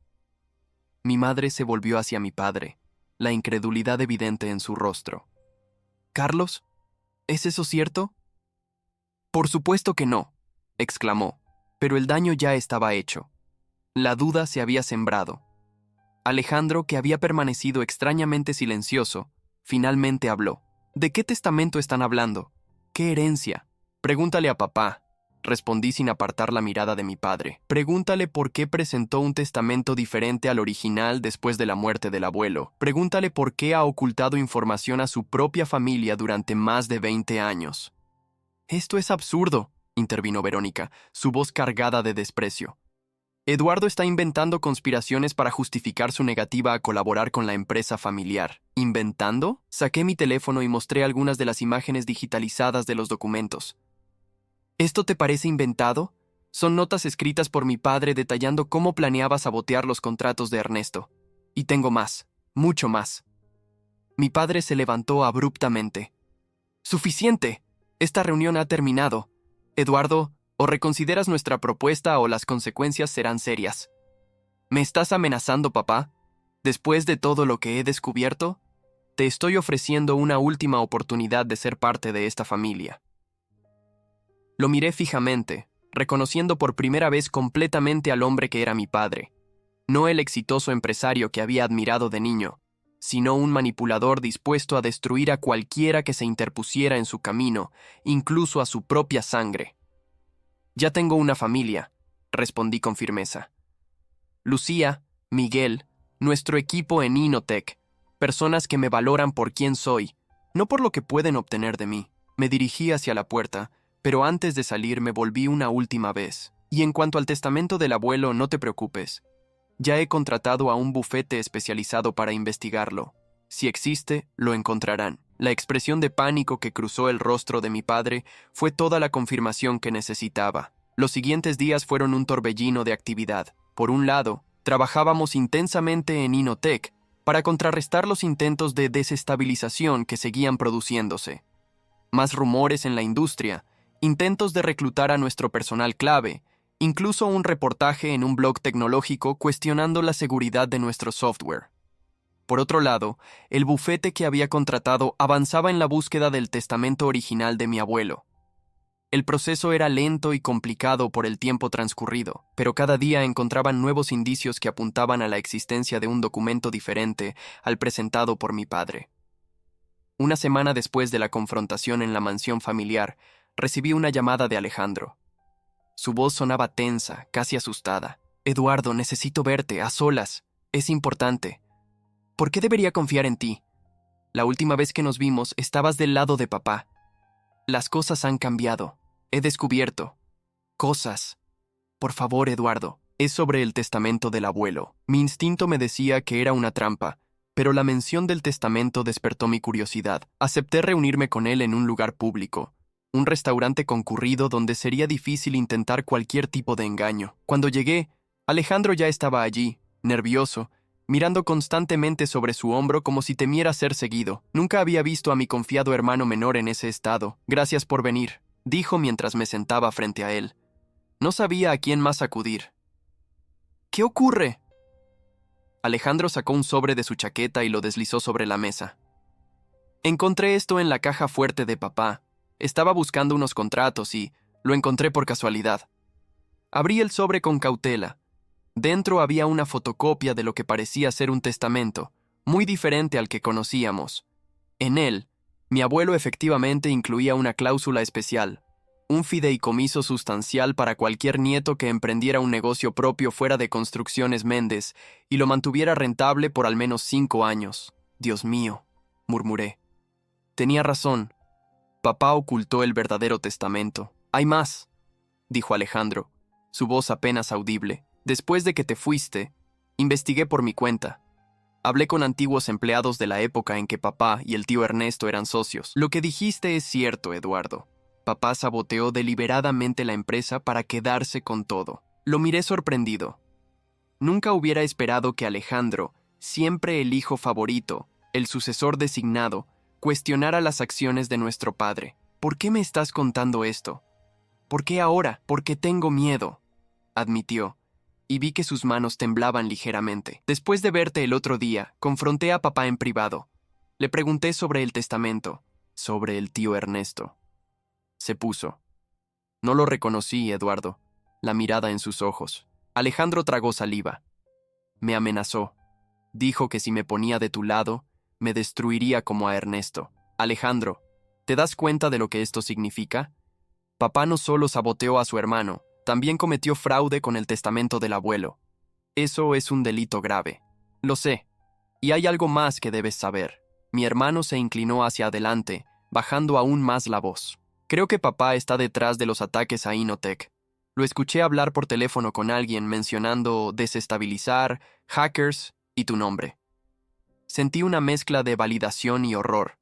Mi madre se volvió hacia mi padre, la incredulidad evidente en su rostro. «¿Carlos? ¿Es eso cierto?» «Por supuesto que no», exclamó, pero el daño ya estaba hecho. La duda se había sembrado. Alejandro, que había permanecido extrañamente silencioso, finalmente habló. «¿De qué testamento están hablando? ¿Qué herencia?» «Pregúntale a papá», respondí sin apartar la mirada de mi padre. «Pregúntale por qué presentó un testamento diferente al original después de la muerte del abuelo. Pregúntale por qué ha ocultado información a su propia familia durante más de 20 años». «Esto es absurdo», intervino Verónica, su voz cargada de desprecio. «Eduardo está inventando conspiraciones para justificar su negativa a colaborar con la empresa familiar». ¿Inventando? Saqué mi teléfono y mostré algunas de las imágenes digitalizadas de los documentos. ¿Esto te parece inventado? Son notas escritas por mi padre detallando cómo planeaba sabotear los contratos de Ernesto. Y tengo más, mucho más. Mi padre se levantó abruptamente. «¡Suficiente! Esta reunión ha terminado. Eduardo, o reconsideras nuestra propuesta o las consecuencias serán serias». «¿Me estás amenazando, papá? Después de todo lo que he descubierto, te estoy ofreciendo una última oportunidad de ser parte de esta familia». Lo miré fijamente, reconociendo por primera vez completamente al hombre que era mi padre. No el exitoso empresario que había admirado de niño, sino un manipulador dispuesto a destruir a cualquiera que se interpusiera en su camino, incluso a su propia sangre. «Ya tengo una familia», respondí con firmeza. «Lucía, Miguel, nuestro equipo en Inotech, personas que me valoran por quién soy, no por lo que pueden obtener de mí». Me dirigí hacia la puerta, pero antes de salir me volví una última vez. «Y en cuanto al testamento del abuelo, no te preocupes. Ya he contratado a un bufete especializado para investigarlo. Si existe, lo encontrarán». La expresión de pánico que cruzó el rostro de mi padre fue toda la confirmación que necesitaba. Los siguientes días fueron un torbellino de actividad. Por un lado, trabajábamos intensamente en Inotech para contrarrestar los intentos de desestabilización que seguían produciéndose. Más rumores en la industria, intentos de reclutar a nuestro personal clave, incluso un reportaje en un blog tecnológico cuestionando la seguridad de nuestro software. Por otro lado, el bufete que había contratado avanzaba en la búsqueda del testamento original de mi abuelo. El proceso era lento y complicado por el tiempo transcurrido, pero cada día encontraban nuevos indicios que apuntaban a la existencia de un documento diferente al presentado por mi padre. Una semana después de la confrontación en la mansión familiar, recibí una llamada de Alejandro. Su voz sonaba tensa, casi asustada. «Eduardo, necesito verte, a solas. Es importante. ¿Por qué debería confiar en ti? La última vez que nos vimos estabas del lado de papá. Las cosas han cambiado. He descubierto cosas. Por favor, Eduardo». Es sobre el testamento del abuelo. Mi instinto me decía que era una trampa, pero la mención del testamento despertó mi curiosidad. Acepté reunirme con él en un lugar público, un restaurante concurrido donde sería difícil intentar cualquier tipo de engaño. Cuando llegué, Alejandro ya estaba allí, nervioso, mirando constantemente sobre su hombro como si temiera ser seguido. Nunca había visto a mi confiado hermano menor en ese estado. «Gracias por venir», dijo mientras me sentaba frente a él. No sabía a quién más acudir. «¿Qué ocurre?» Alejandro sacó un sobre de su chaqueta y lo deslizó sobre la mesa. «Encontré esto en la caja fuerte de papá. Estaba buscando unos contratos y lo encontré por casualidad». Abrí el sobre con cautela. Dentro había una fotocopia de lo que parecía ser un testamento, muy diferente al que conocíamos. En él, mi abuelo efectivamente incluía una cláusula especial, un fideicomiso sustancial para cualquier nieto que emprendiera un negocio propio fuera de Construcciones Méndez y lo mantuviera rentable por al menos 5 años. «Dios mío», murmuré. Tenía razón. Papá ocultó el verdadero testamento. «Hay más», dijo Alejandro, su voz apenas audible. «Después de que te fuiste, investigué por mi cuenta. Hablé con antiguos empleados de la época en que papá y el tío Ernesto eran socios. Lo que dijiste es cierto, Eduardo. Papá saboteó deliberadamente la empresa para quedarse con todo». Lo miré sorprendido. Nunca hubiera esperado que Alejandro, siempre el hijo favorito, el sucesor designado, cuestionara las acciones de nuestro padre. ¿Por qué me estás contando esto? ¿Por qué ahora? Porque tengo miedo, admitió, y vi que sus manos temblaban ligeramente. Después de verte el otro día, confronté a papá en privado. Le pregunté sobre el testamento, sobre el tío Ernesto. Se puso. No lo reconocí, Eduardo, la mirada en sus ojos. Alejandro tragó saliva. Me amenazó. Dijo que si me ponía de tu lado, me destruiría como a Ernesto. Alejandro, ¿te das cuenta de lo que esto significa? Papá no solo saboteó a su hermano, también cometió fraude con el testamento del abuelo. Eso es un delito grave. Lo sé. Y hay algo más que debes saber. Mi hermano se inclinó hacia adelante, bajando aún más la voz. Creo que papá está detrás de los ataques a Inotech. Lo escuché hablar por teléfono con alguien mencionando desestabilizar, hackers y tu nombre. Sentí una mezcla de validación y horror.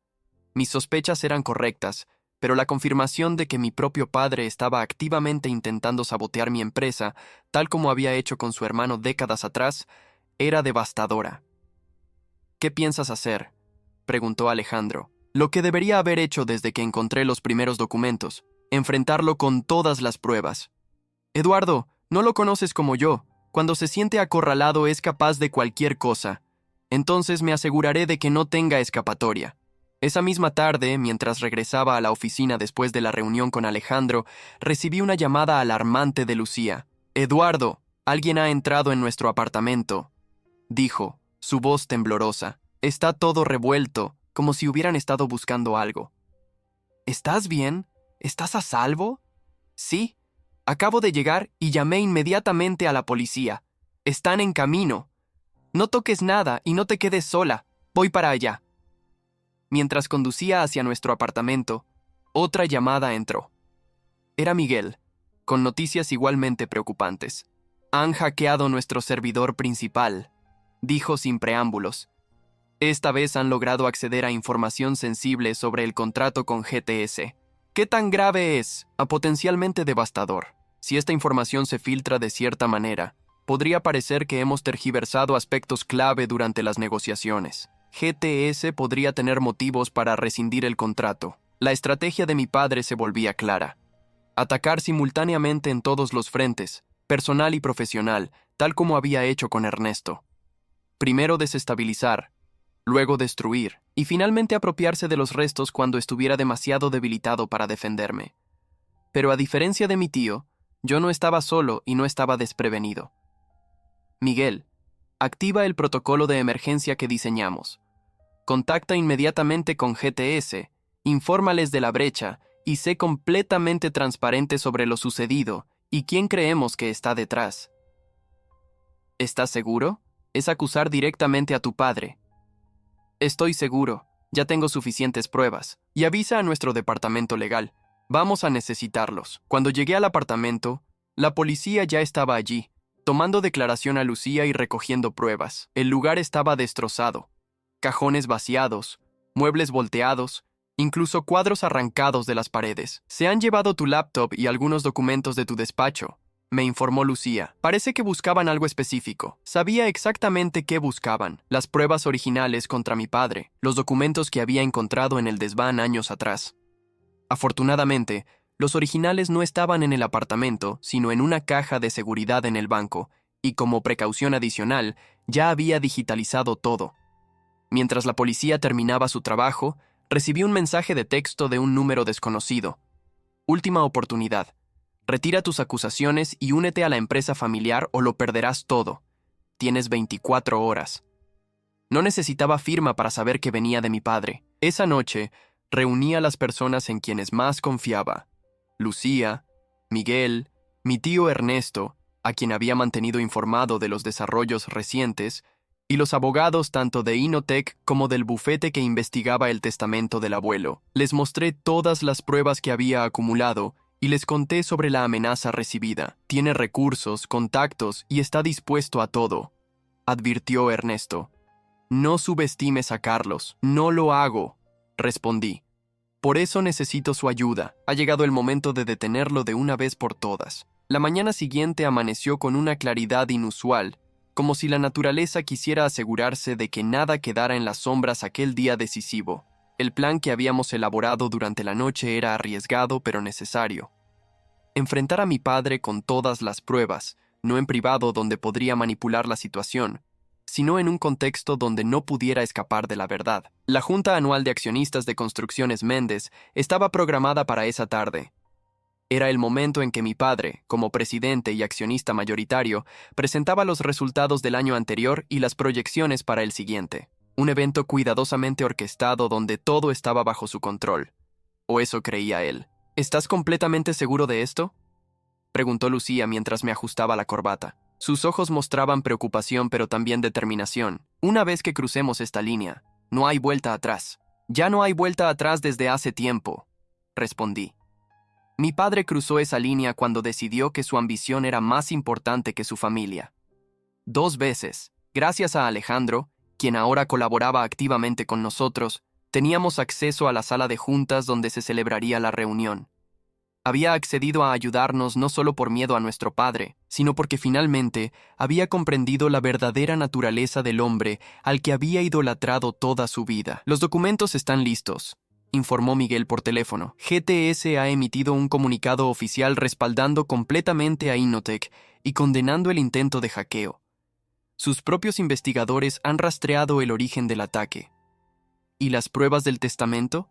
Mis sospechas eran correctas, pero la confirmación de que mi propio padre estaba activamente intentando sabotear mi empresa, tal como había hecho con su hermano décadas atrás, era devastadora. ¿Qué piensas hacer?, preguntó Alejandro. Lo que debería haber hecho desde que encontré los primeros documentos, enfrentarlo con todas las pruebas. Eduardo, no lo conoces como yo. Cuando se siente acorralado es capaz de cualquier cosa. Entonces me aseguraré de que no tenga escapatoria. Esa misma tarde, mientras regresaba a la oficina después de la reunión con Alejandro, recibí una llamada alarmante de Lucía. Eduardo, alguien ha entrado en nuestro apartamento, dijo, su voz temblorosa. Está todo revuelto, como si hubieran estado buscando algo. ¿Estás bien? ¿Estás a salvo? Sí. Acabo de llegar y llamé inmediatamente a la policía. Están en camino. No toques nada y no te quedes sola. Voy para allá. Mientras conducía hacia nuestro apartamento, otra llamada entró. Era Miguel, con noticias igualmente preocupantes. Han hackeado nuestro servidor principal, dijo sin preámbulos. Esta vez han logrado acceder a información sensible sobre el contrato con GTS. ¿Qué tan grave es? Potencialmente devastador. Si esta información se filtra de cierta manera, podría parecer que hemos tergiversado aspectos clave durante las negociaciones. GTS podría tener motivos para rescindir el contrato. La estrategia de mi padre se volvía clara. Atacar simultáneamente en todos los frentes, personal y profesional, tal como había hecho con Ernesto. Primero desestabilizar, luego destruir, y finalmente apropiarse de los restos cuando estuviera demasiado debilitado para defenderme. Pero a diferencia de mi tío, yo no estaba solo y no estaba desprevenido. Miguel, activa el protocolo de emergencia que diseñamos. Contacta inmediatamente con GTS, infórmales de la brecha y sé completamente transparente sobre lo sucedido y quién creemos que está detrás. ¿Estás seguro? Es acusar directamente a tu padre. Estoy seguro, ya tengo suficientes pruebas. Y avisa a nuestro departamento legal. Vamos a necesitarlos. Cuando llegué al apartamento, la policía ya estaba allí, tomando declaración a Lucía y recogiendo pruebas. El lugar estaba destrozado. Cajones vaciados, muebles volteados, incluso cuadros arrancados de las paredes. Se han llevado tu laptop y algunos documentos de tu despacho, me informó Lucía. Parece que buscaban algo específico. Sabía exactamente qué buscaban. Las pruebas originales contra mi padre, los documentos que había encontrado en el desván años atrás. Afortunadamente, los originales no estaban en el apartamento, sino en una caja de seguridad en el banco, y como precaución adicional, ya había digitalizado todo. Mientras la policía terminaba su trabajo, recibí un mensaje de texto de un número desconocido. Última oportunidad. Retira tus acusaciones y únete a la empresa familiar o lo perderás todo. Tienes 24 horas. No necesitaba firma para saber que venía de mi padre. Esa noche, reuní a las personas en quienes más confiaba. Lucía, Miguel, mi tío Ernesto, a quien había mantenido informado de los desarrollos recientes, y los abogados tanto de Inotech como del bufete que investigaba el testamento del abuelo. Les mostré todas las pruebas que había acumulado y les conté sobre la amenaza recibida. Tiene recursos, contactos y está dispuesto a todo, advirtió Ernesto. No subestimes a Carlos. No lo hago, respondí. Por eso necesito su ayuda. Ha llegado el momento de detenerlo de una vez por todas. La mañana siguiente amaneció con una claridad inusual como si la naturaleza quisiera asegurarse de que nada quedara en las sombras aquel día decisivo. El plan que habíamos elaborado durante la noche era arriesgado pero necesario. Enfrentar a mi padre con todas las pruebas, no en privado donde podría manipular la situación, sino en un contexto donde no pudiera escapar de la verdad. La Junta Anual de Accionistas de Construcciones Méndez estaba programada para esa tarde. Era el momento en que mi padre, como presidente y accionista mayoritario, presentaba los resultados del año anterior y las proyecciones para el siguiente. Un evento cuidadosamente orquestado donde todo estaba bajo su control. O eso creía él. ¿Estás completamente seguro de esto?, preguntó Lucía mientras me ajustaba la corbata. Sus ojos mostraban preocupación pero también determinación. Una vez que crucemos esta línea, no hay vuelta atrás. Ya no hay vuelta atrás desde hace tiempo, respondí. Mi padre cruzó esa línea cuando decidió que su ambición era más importante que su familia. 2 veces, gracias a Alejandro, quien ahora colaboraba activamente con nosotros, teníamos acceso a la sala de juntas donde se celebraría la reunión. Había accedido a ayudarnos no solo por miedo a nuestro padre, sino porque finalmente había comprendido la verdadera naturaleza del hombre al que había idolatrado toda su vida. Los documentos están listos, informó Miguel por teléfono. GTS ha emitido un comunicado oficial respaldando completamente a Innotech y condenando el intento de hackeo. Sus propios investigadores han rastreado el origen del ataque. ¿Y las pruebas del testamento?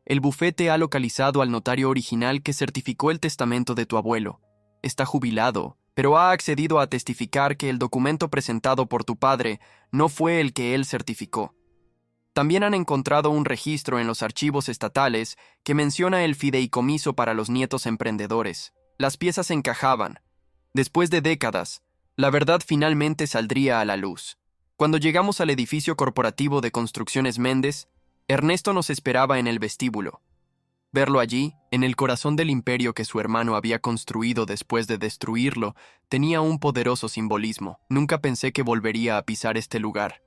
El bufete ha localizado al notario original que certificó el testamento de tu abuelo. Está jubilado, pero ha accedido a testificar que el documento presentado por tu padre no fue el que él certificó. También han encontrado un registro en los archivos estatales que menciona el fideicomiso para los nietos emprendedores. Las piezas encajaban. Después de décadas, la verdad finalmente saldría a la luz. Cuando llegamos al edificio corporativo de Construcciones Méndez, Ernesto nos esperaba en el vestíbulo. Verlo allí, en el corazón del imperio que su hermano había construido después de destruirlo, tenía un poderoso simbolismo. Nunca pensé que volvería a pisar este lugar,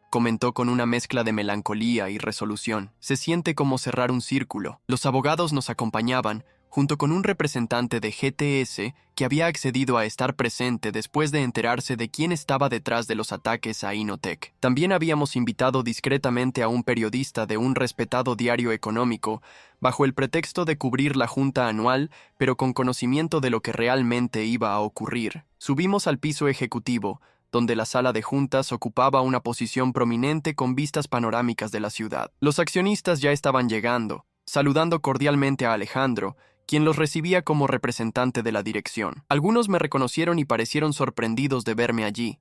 comentó con una mezcla de melancolía y resolución. Se siente como cerrar un círculo. Los abogados nos acompañaban, junto con un representante de GTS que había accedido a estar presente después de enterarse de quién estaba detrás de los ataques a Innotech. También habíamos invitado discretamente a un periodista de un respetado diario económico, bajo el pretexto de cubrir la junta anual, pero con conocimiento de lo que realmente iba a ocurrir. Subimos al piso ejecutivo, donde la sala de juntas ocupaba una posición prominente con vistas panorámicas de la ciudad. Los accionistas ya estaban llegando, saludando cordialmente a Alejandro, quien los recibía como representante de la dirección. Algunos me reconocieron y parecieron sorprendidos de verme allí.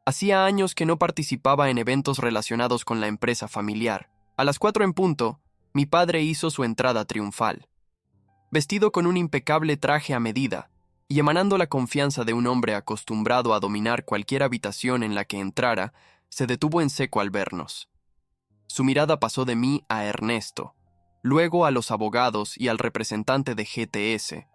Hacía años que no participaba en eventos relacionados con la empresa familiar. A las 4 en punto, mi padre hizo su entrada triunfal. Vestido con un impecable traje a medida, y emanando la confianza de un hombre acostumbrado a dominar cualquier habitación en la que entrara, se detuvo en seco al vernos. Su mirada pasó de mí a Ernesto, luego a los abogados y al representante de GTS,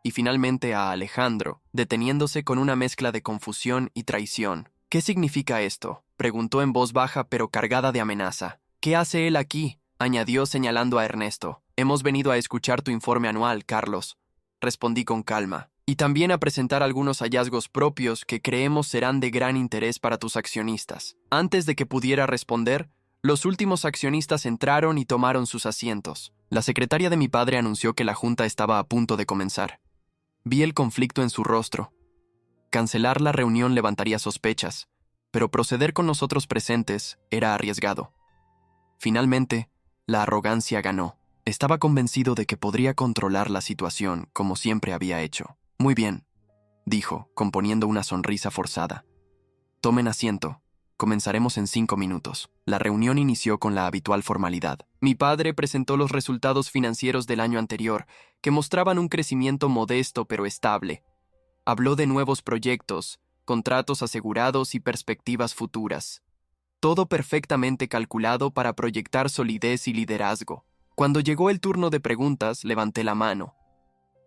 y finalmente a Alejandro, deteniéndose con una mezcla de confusión y traición. ¿Qué significa esto?, preguntó en voz baja pero cargada de amenaza. ¿Qué hace él aquí?, añadió señalando a Ernesto. Hemos venido a escuchar tu informe anual, Carlos, respondí con calma, y también a presentar algunos hallazgos propios que creemos serán de gran interés para tus accionistas. Antes de que pudiera responder, los últimos accionistas entraron y tomaron sus asientos. La secretaria de mi padre anunció que la junta estaba a punto de comenzar. Vi el conflicto en su rostro. Cancelar la reunión levantaría sospechas, pero proceder con nosotros presentes era arriesgado. Finalmente, la arrogancia ganó. Estaba convencido de que podría controlar la situación como siempre había hecho. Muy bien, dijo, componiendo una sonrisa forzada. Tomen asiento. Comenzaremos en 5 minutos. La reunión inició con la habitual formalidad. Mi padre presentó los resultados financieros del año anterior, que mostraban un crecimiento modesto pero estable. Habló de nuevos proyectos, contratos asegurados y perspectivas futuras. Todo perfectamente calculado para proyectar solidez y liderazgo. Cuando llegó el turno de preguntas, levanté la mano.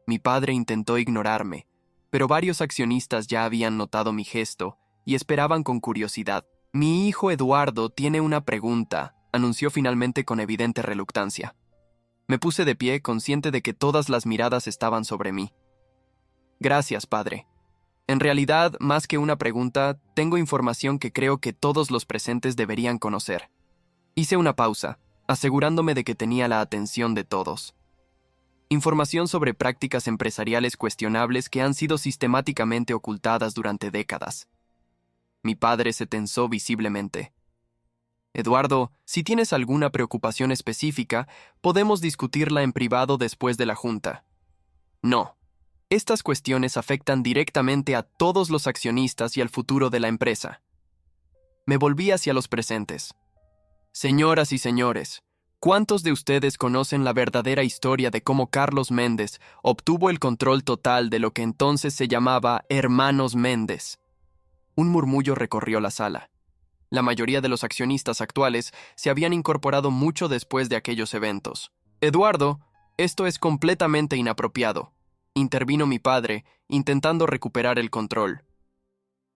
Mi padre intentó ignorarme, pero varios accionistas ya habían notado mi gesto y esperaban con curiosidad. Mi hijo Eduardo tiene una pregunta, anunció finalmente con evidente reluctancia. Me puse de pie, consciente de que todas las miradas estaban sobre mí. Gracias, padre. En realidad, más que una pregunta, tengo información que creo que todos los presentes deberían conocer. Hice una pausa, asegurándome de que tenía la atención de todos. Información sobre prácticas empresariales cuestionables que han sido sistemáticamente ocultadas durante décadas. Mi padre se tensó visiblemente. Eduardo, si tienes alguna preocupación específica, podemos discutirla en privado después de la junta. No. Estas cuestiones afectan directamente a todos los accionistas y al futuro de la empresa. Me volví hacia los presentes. Señoras y señores, ¿cuántos de ustedes conocen la verdadera historia de cómo Carlos Méndez obtuvo el control total de lo que entonces se llamaba Hermanos Méndez? Un murmullo recorrió la sala. La mayoría de los accionistas actuales se habían incorporado mucho después de aquellos eventos. Eduardo, esto es completamente inapropiado. Intervino mi padre, intentando recuperar el control.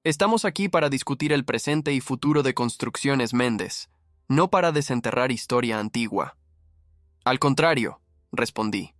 Estamos aquí para discutir el presente y futuro de Construcciones Méndez, no para desenterrar historia antigua. Al contrario, respondí.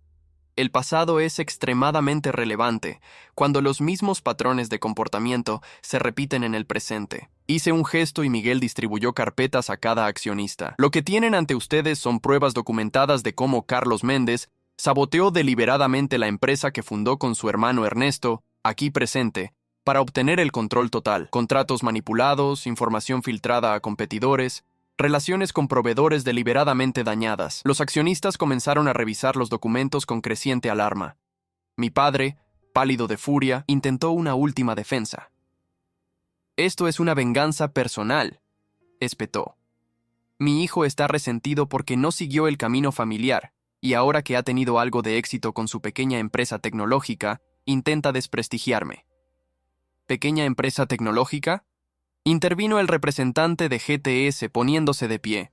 El pasado es extremadamente relevante cuando los mismos patrones de comportamiento se repiten en el presente. Hice un gesto y Miguel distribuyó carpetas a cada accionista. Lo que tienen ante ustedes son pruebas documentadas de cómo Carlos Méndez saboteó deliberadamente la empresa que fundó con su hermano Ernesto, aquí presente, para obtener el control total. Contratos manipulados, información filtrada a competidores, relaciones con proveedores deliberadamente dañadas. Los accionistas comenzaron a revisar los documentos con creciente alarma. Mi padre, pálido de furia, intentó una última defensa. Esto es una venganza personal, espetó. Mi hijo está resentido porque no siguió el camino familiar, y ahora que ha tenido algo de éxito con su pequeña empresa tecnológica, intenta desprestigiarme. ¿Pequeña empresa tecnológica? Intervino el representante de GTS poniéndose de pie.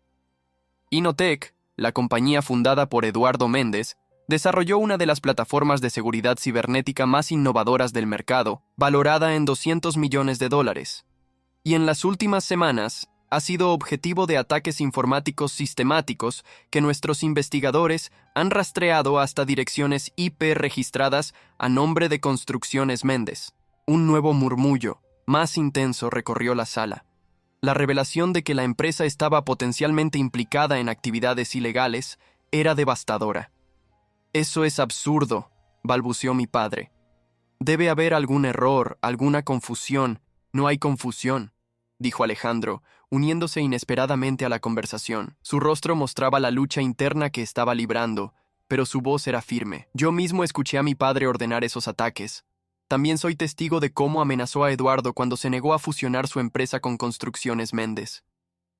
Inotec, la compañía fundada por Eduardo Méndez, desarrolló una de las plataformas de seguridad cibernética más innovadoras del mercado, valorada en $200 millones. Y en las últimas semanas ha sido objetivo de ataques informáticos sistemáticos que nuestros investigadores han rastreado hasta direcciones IP registradas a nombre de Construcciones Méndez. Un nuevo murmullo, más intenso, recorrió la sala. La revelación de que la empresa estaba potencialmente implicada en actividades ilegales era devastadora. Eso es absurdo, balbuceó mi padre. Debe haber algún error, alguna confusión. No hay confusión, dijo Alejandro, uniéndose inesperadamente a la conversación. Su rostro mostraba la lucha interna que estaba librando, pero su voz era firme. Yo mismo escuché a mi padre ordenar esos ataques. También soy testigo de cómo amenazó a Eduardo cuando se negó a fusionar su empresa con Construcciones Méndez.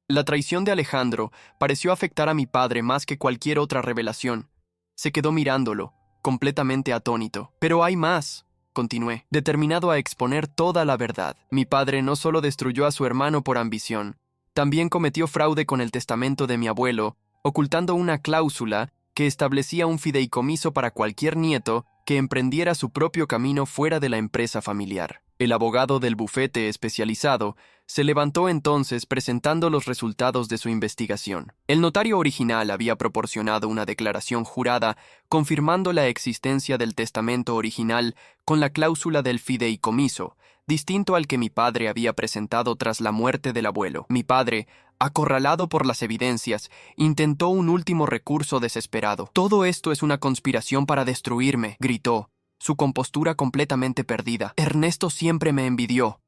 La traición de Alejandro pareció afectar a mi padre más que cualquier otra revelación. Se quedó mirándolo, completamente atónito. Pero hay más, continué, determinado a exponer toda la verdad. Mi padre no solo destruyó a su hermano por ambición, también cometió fraude con el testamento de mi abuelo, ocultando una cláusula que establecía un fideicomiso para cualquier nieto que emprendiera su propio camino fuera de la empresa familiar. El abogado del bufete especializado se levantó entonces presentando los resultados de su investigación. El notario original había proporcionado una declaración jurada confirmando la existencia del testamento original con la cláusula del fideicomiso, distinto al que mi padre había presentado tras la muerte del abuelo. Mi padre, acorralado por las evidencias, intentó un último recurso desesperado. «Todo esto es una conspiración para destruirme», gritó, su compostura completamente perdida. «Ernesto siempre me envidió.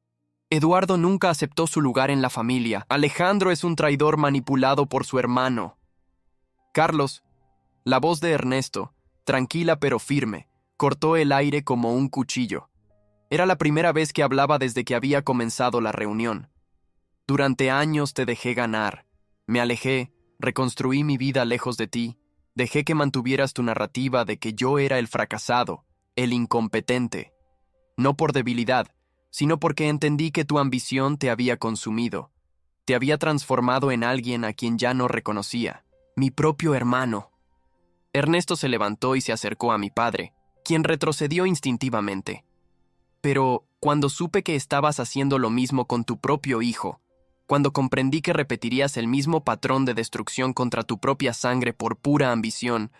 Eduardo nunca aceptó su lugar en la familia. Alejandro es un traidor manipulado por su hermano». Carlos, la voz de Ernesto, tranquila pero firme, cortó el aire como un cuchillo. Era la primera vez que hablaba desde que había comenzado la reunión. «Durante años te dejé ganar. Me alejé, reconstruí mi vida lejos de ti. Dejé que mantuvieras tu narrativa de que yo era el fracasado, el incompetente. No por debilidad, sino porque entendí que tu ambición te había consumido. Te había transformado en alguien a quien ya no reconocía. Mi propio hermano». Ernesto se levantó y se acercó a mi padre, quien retrocedió instintivamente. «Pero cuando supe que estabas haciendo lo mismo con tu propio hijo, cuando comprendí que repetirías el mismo patrón de destrucción contra tu propia sangre por pura ambición,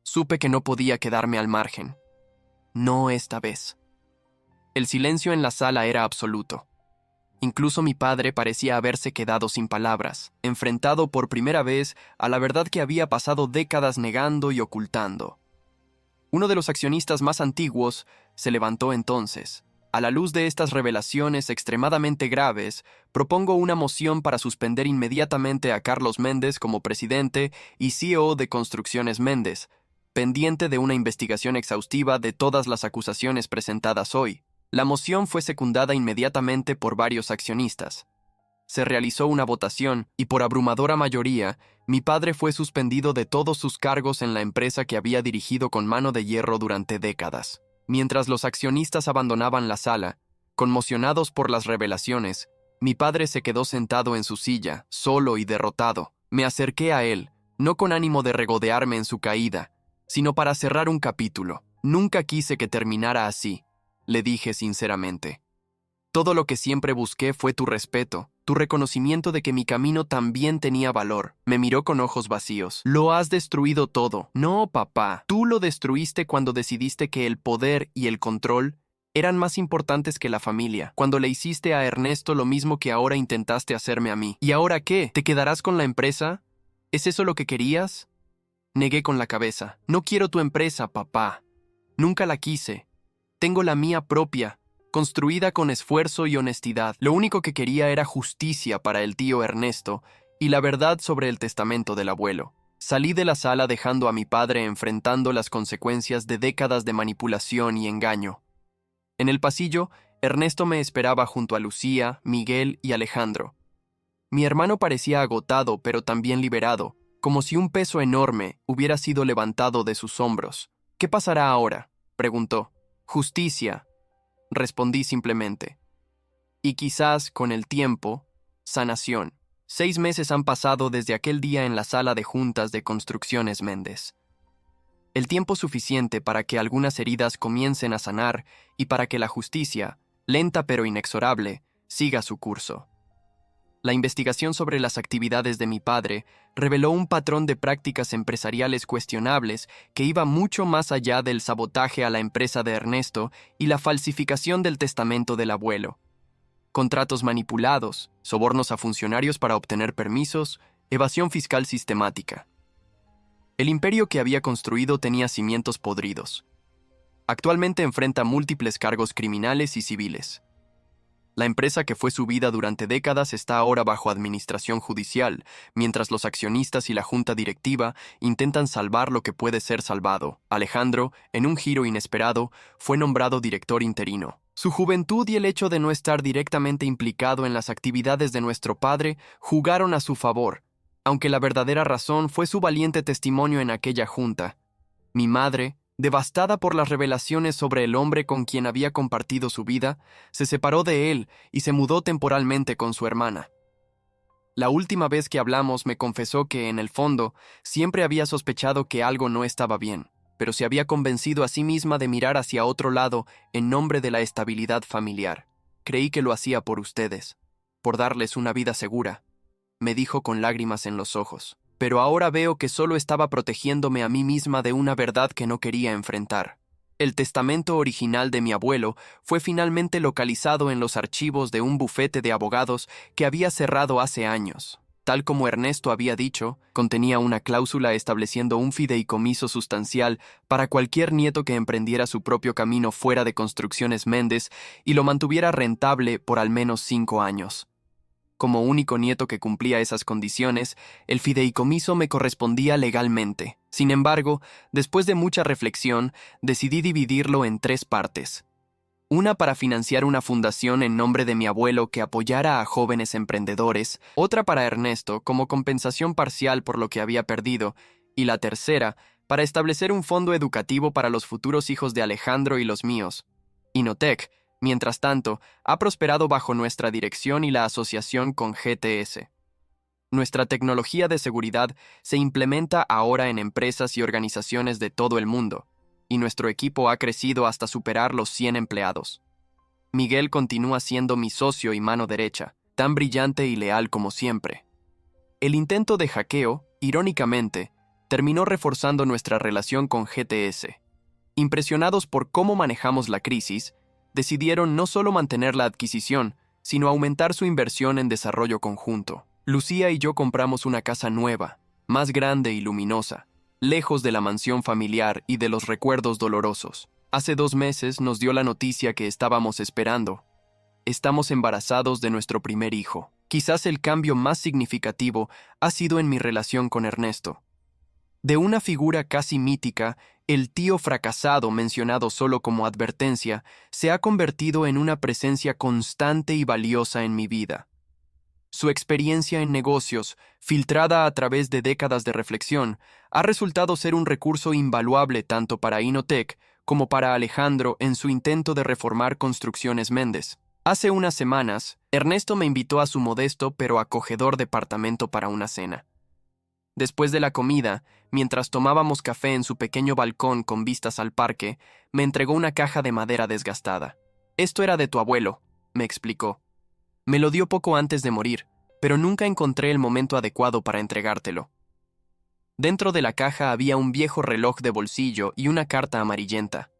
supe que no podía quedarme al margen. No esta vez». El silencio en la sala era absoluto. Incluso mi padre parecía haberse quedado sin palabras, enfrentado por primera vez a la verdad que había pasado décadas negando y ocultando. Uno de los accionistas más antiguos se levantó entonces. A la luz de estas revelaciones extremadamente graves, propongo una moción para suspender inmediatamente a Carlos Méndez como presidente y CEO de Construcciones Méndez, pendiente de una investigación exhaustiva de todas las acusaciones presentadas hoy. La moción fue secundada inmediatamente por varios accionistas. Se realizó una votación y por abrumadora mayoría, mi padre fue suspendido de todos sus cargos en la empresa que había dirigido con mano de hierro durante décadas. Mientras los accionistas abandonaban la sala, conmocionados por las revelaciones, mi padre se quedó sentado en su silla, solo y derrotado. Me acerqué a él, no con ánimo de regodearme en su caída, sino para cerrar un capítulo. Nunca quise que terminara así, le dije sinceramente. Todo lo que siempre busqué fue tu respeto, tu reconocimiento de que mi camino también tenía valor. Me miró con ojos vacíos. Lo has destruido todo. No, papá. Tú lo destruiste cuando decidiste que el poder y el control eran más importantes que la familia. Cuando le hiciste a Ernesto lo mismo que ahora intentaste hacerme a mí. ¿Y ahora qué? ¿Te quedarás con la empresa? ¿Es eso lo que querías? Negué con la cabeza. No quiero tu empresa, papá. Nunca la quise. Tengo la mía propia, construida con esfuerzo y honestidad. Lo único que quería era justicia para el tío Ernesto y la verdad sobre el testamento del abuelo. Salí de la sala dejando a mi padre enfrentando las consecuencias de décadas de manipulación y engaño. En el pasillo, Ernesto me esperaba junto a Lucía, Miguel y Alejandro. Mi hermano parecía agotado pero también liberado, como si un peso enorme hubiera sido levantado de sus hombros. ¿Qué pasará ahora?, preguntó. Justicia, respondí simplemente. Y quizás, con el tiempo, sanación. 6 meses han pasado desde aquel día en la sala de juntas de Construcciones Méndez. El tiempo suficiente para que algunas heridas comiencen a sanar y para que la justicia, lenta pero inexorable, siga su curso. La investigación sobre las actividades de mi padre reveló un patrón de prácticas empresariales cuestionables que iba mucho más allá del sabotaje a la empresa de Ernesto y la falsificación del testamento del abuelo. Contratos manipulados, sobornos a funcionarios para obtener permisos, evasión fiscal sistemática. El imperio que había construido tenía cimientos podridos. Actualmente enfrenta múltiples cargos criminales y civiles. La empresa que fue su vida durante décadas está ahora bajo administración judicial, mientras los accionistas y la junta directiva intentan salvar lo que puede ser salvado. Alejandro, en un giro inesperado, fue nombrado director interino. Su juventud y el hecho de no estar directamente implicado en las actividades de nuestro padre jugaron a su favor, aunque la verdadera razón fue su valiente testimonio en aquella junta. Mi madre, devastada por las revelaciones sobre el hombre con quien había compartido su vida, se separó de él y se mudó temporalmente con su hermana. La última vez que hablamos me confesó que, en el fondo, siempre había sospechado que algo no estaba bien, pero se había convencido a sí misma de mirar hacia otro lado en nombre de la estabilidad familiar. Creí que lo hacía por ustedes, por darles una vida segura, me dijo con lágrimas en los ojos. Pero ahora veo que solo estaba protegiéndome a mí misma de una verdad que no quería enfrentar. El testamento original de mi abuelo fue finalmente localizado en los archivos de un bufete de abogados que había cerrado hace años. Tal como Ernesto había dicho, contenía una cláusula estableciendo un fideicomiso sustancial para cualquier nieto que emprendiera su propio camino fuera de Construcciones Méndez y lo mantuviera rentable por al menos 5 años. Como único nieto que cumplía esas condiciones, el fideicomiso me correspondía legalmente. Sin embargo, después de mucha reflexión, decidí dividirlo en 3 partes. Una para financiar una fundación en nombre de mi abuelo que apoyara a jóvenes emprendedores, otra para Ernesto como compensación parcial por lo que había perdido, y la tercera para establecer un fondo educativo para los futuros hijos de Alejandro y los míos. Inotec, mientras tanto, ha prosperado bajo nuestra dirección y la asociación con GTS. Nuestra tecnología de seguridad se implementa ahora en empresas y organizaciones de todo el mundo, y nuestro equipo ha crecido hasta superar los 100 empleados. Miguel continúa siendo mi socio y mano derecha, tan brillante y leal como siempre. El intento de hackeo, irónicamente, terminó reforzando nuestra relación con GTS. Impresionados por cómo manejamos la crisis, decidieron no solo mantener la adquisición, sino aumentar su inversión en desarrollo conjunto. Lucía y yo compramos una casa nueva, más grande y luminosa, lejos de la mansión familiar y de los recuerdos dolorosos. Hace 2 meses nos dio la noticia que estábamos esperando. Estamos embarazados de nuestro primer hijo. Quizás el cambio más significativo ha sido en mi relación con Ernesto. De una figura casi mítica, el tío fracasado mencionado solo como advertencia, se ha convertido en una presencia constante y valiosa en mi vida. Su experiencia en negocios, filtrada a través de décadas de reflexión, ha resultado ser un recurso invaluable tanto para Inotec como para Alejandro en su intento de reformar Construcciones Méndez. Hace unas semanas, Ernesto me invitó a su modesto pero acogedor departamento para una cena. Después de la comida, mientras tomábamos café en su pequeño balcón con vistas al parque, me entregó una caja de madera desgastada. «Esto era de tu abuelo», me explicó. «Me lo dio poco antes de morir, pero nunca encontré el momento adecuado para entregártelo». Dentro de la caja había un viejo reloj de bolsillo y una carta amarillenta.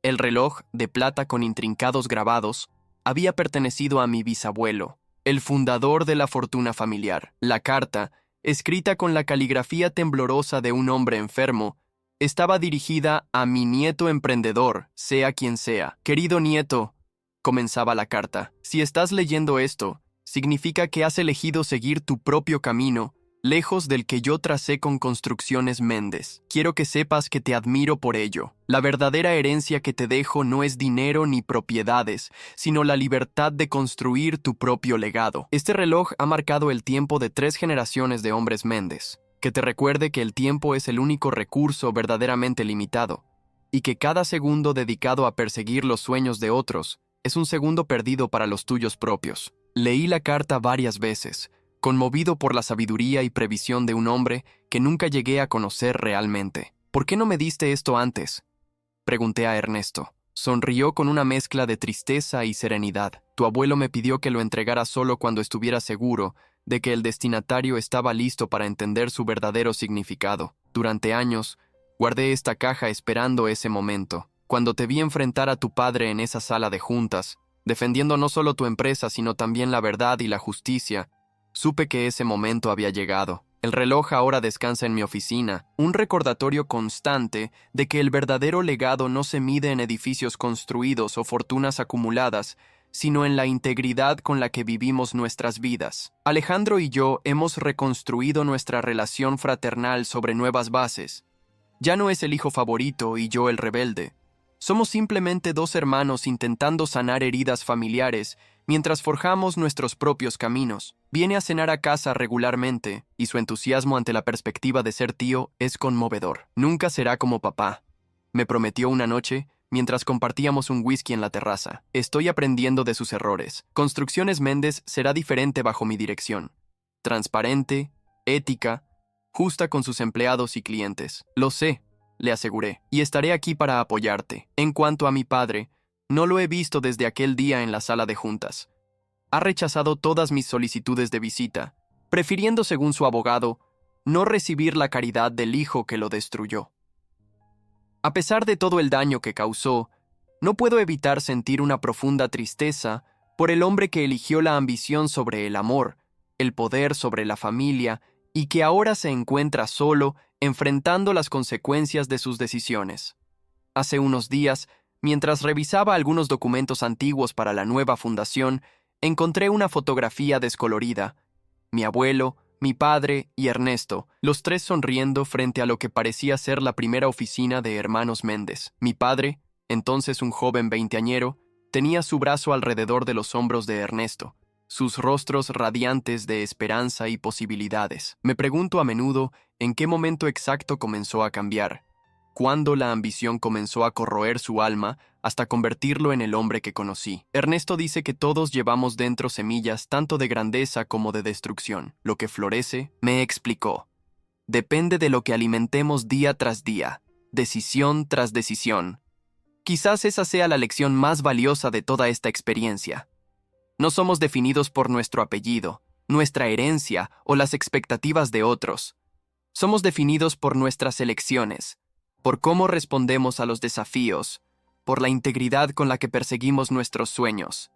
El reloj, de plata con intrincados grabados, había pertenecido a mi bisabuelo, el fundador de la fortuna familiar. La carta, escrita con la caligrafía temblorosa de un hombre enfermo, estaba dirigida a mi nieto emprendedor, sea quien sea. «Querido nieto», comenzaba la carta, «si estás leyendo esto, significa que has elegido seguir tu propio camino, lejos del que yo tracé con Construcciones Méndez. Quiero que sepas que te admiro por ello. La verdadera herencia que te dejo no es dinero ni propiedades, sino la libertad de construir tu propio legado. Este reloj ha marcado el tiempo de 3 generaciones de hombres Méndez. Que te recuerde que el tiempo es el único recurso verdaderamente limitado, y que cada segundo dedicado a perseguir los sueños de otros es un segundo perdido para los tuyos propios». Leí la carta varias veces, conmovido por la sabiduría y previsión de un hombre que nunca llegué a conocer realmente. «¿Por qué no me diste esto antes?», pregunté a Ernesto. Sonrió con una mezcla de tristeza y serenidad. «Tu abuelo me pidió que lo entregara solo cuando estuviera seguro de que el destinatario estaba listo para entender su verdadero significado. Durante años, guardé esta caja esperando ese momento. Cuando te vi enfrentar a tu padre en esa sala de juntas, defendiendo no solo tu empresa sino también la verdad y la justicia, supe que ese momento había llegado. El reloj ahora descansa en mi oficina, un recordatorio constante de que el verdadero legado no se mide en edificios construidos o fortunas acumuladas, sino en la integridad con la que vivimos nuestras vidas. Alejandro y yo hemos reconstruido nuestra relación fraternal sobre nuevas bases. Ya no es el hijo favorito y yo el rebelde. Somos simplemente 2 hermanos intentando sanar heridas familiares mientras forjamos nuestros propios caminos. Viene a cenar a casa regularmente y su entusiasmo ante la perspectiva de ser tío es conmovedor. «Nunca será como papá», me prometió una noche mientras compartíamos un whisky en la terraza. «Estoy aprendiendo de sus errores. Construcciones Méndez será diferente bajo mi dirección. Transparente, ética, justa con sus empleados y clientes. Lo sé», le aseguré, «y estaré aquí para apoyarte. En cuanto a mi padre, no lo he visto desde aquel día en la sala de juntas. Ha rechazado todas mis solicitudes de visita, prefiriendo, según su abogado, no recibir la caridad del hijo que lo destruyó. A pesar de todo el daño que causó, no puedo evitar sentir una profunda tristeza por el hombre que eligió la ambición sobre el amor, el poder sobre la familia y que ahora se encuentra solo enfrentando las consecuencias de sus decisiones. Hace unos días, mientras revisaba algunos documentos antiguos para la nueva fundación, encontré una fotografía descolorida. Mi abuelo, mi padre y Ernesto, los 3 sonriendo frente a lo que parecía ser la primera oficina de Hermanos Méndez. Mi padre, entonces un joven veinteañero, tenía su brazo alrededor de los hombros de Ernesto, sus rostros radiantes de esperanza y posibilidades. Me pregunto a menudo en qué momento exacto comenzó a cambiar, cuándo la ambición comenzó a corroer su alma hasta convertirlo en el hombre que conocí. Ernesto dice que todos llevamos dentro semillas tanto de grandeza como de destrucción. Lo que florece, me explicó, depende de lo que alimentemos día tras día, decisión tras decisión. Quizás esa sea la lección más valiosa de toda esta experiencia. No somos definidos por nuestro apellido, nuestra herencia o las expectativas de otros. Somos definidos por nuestras elecciones, por cómo respondemos a los desafíos, por la integridad con la que perseguimos nuestros sueños.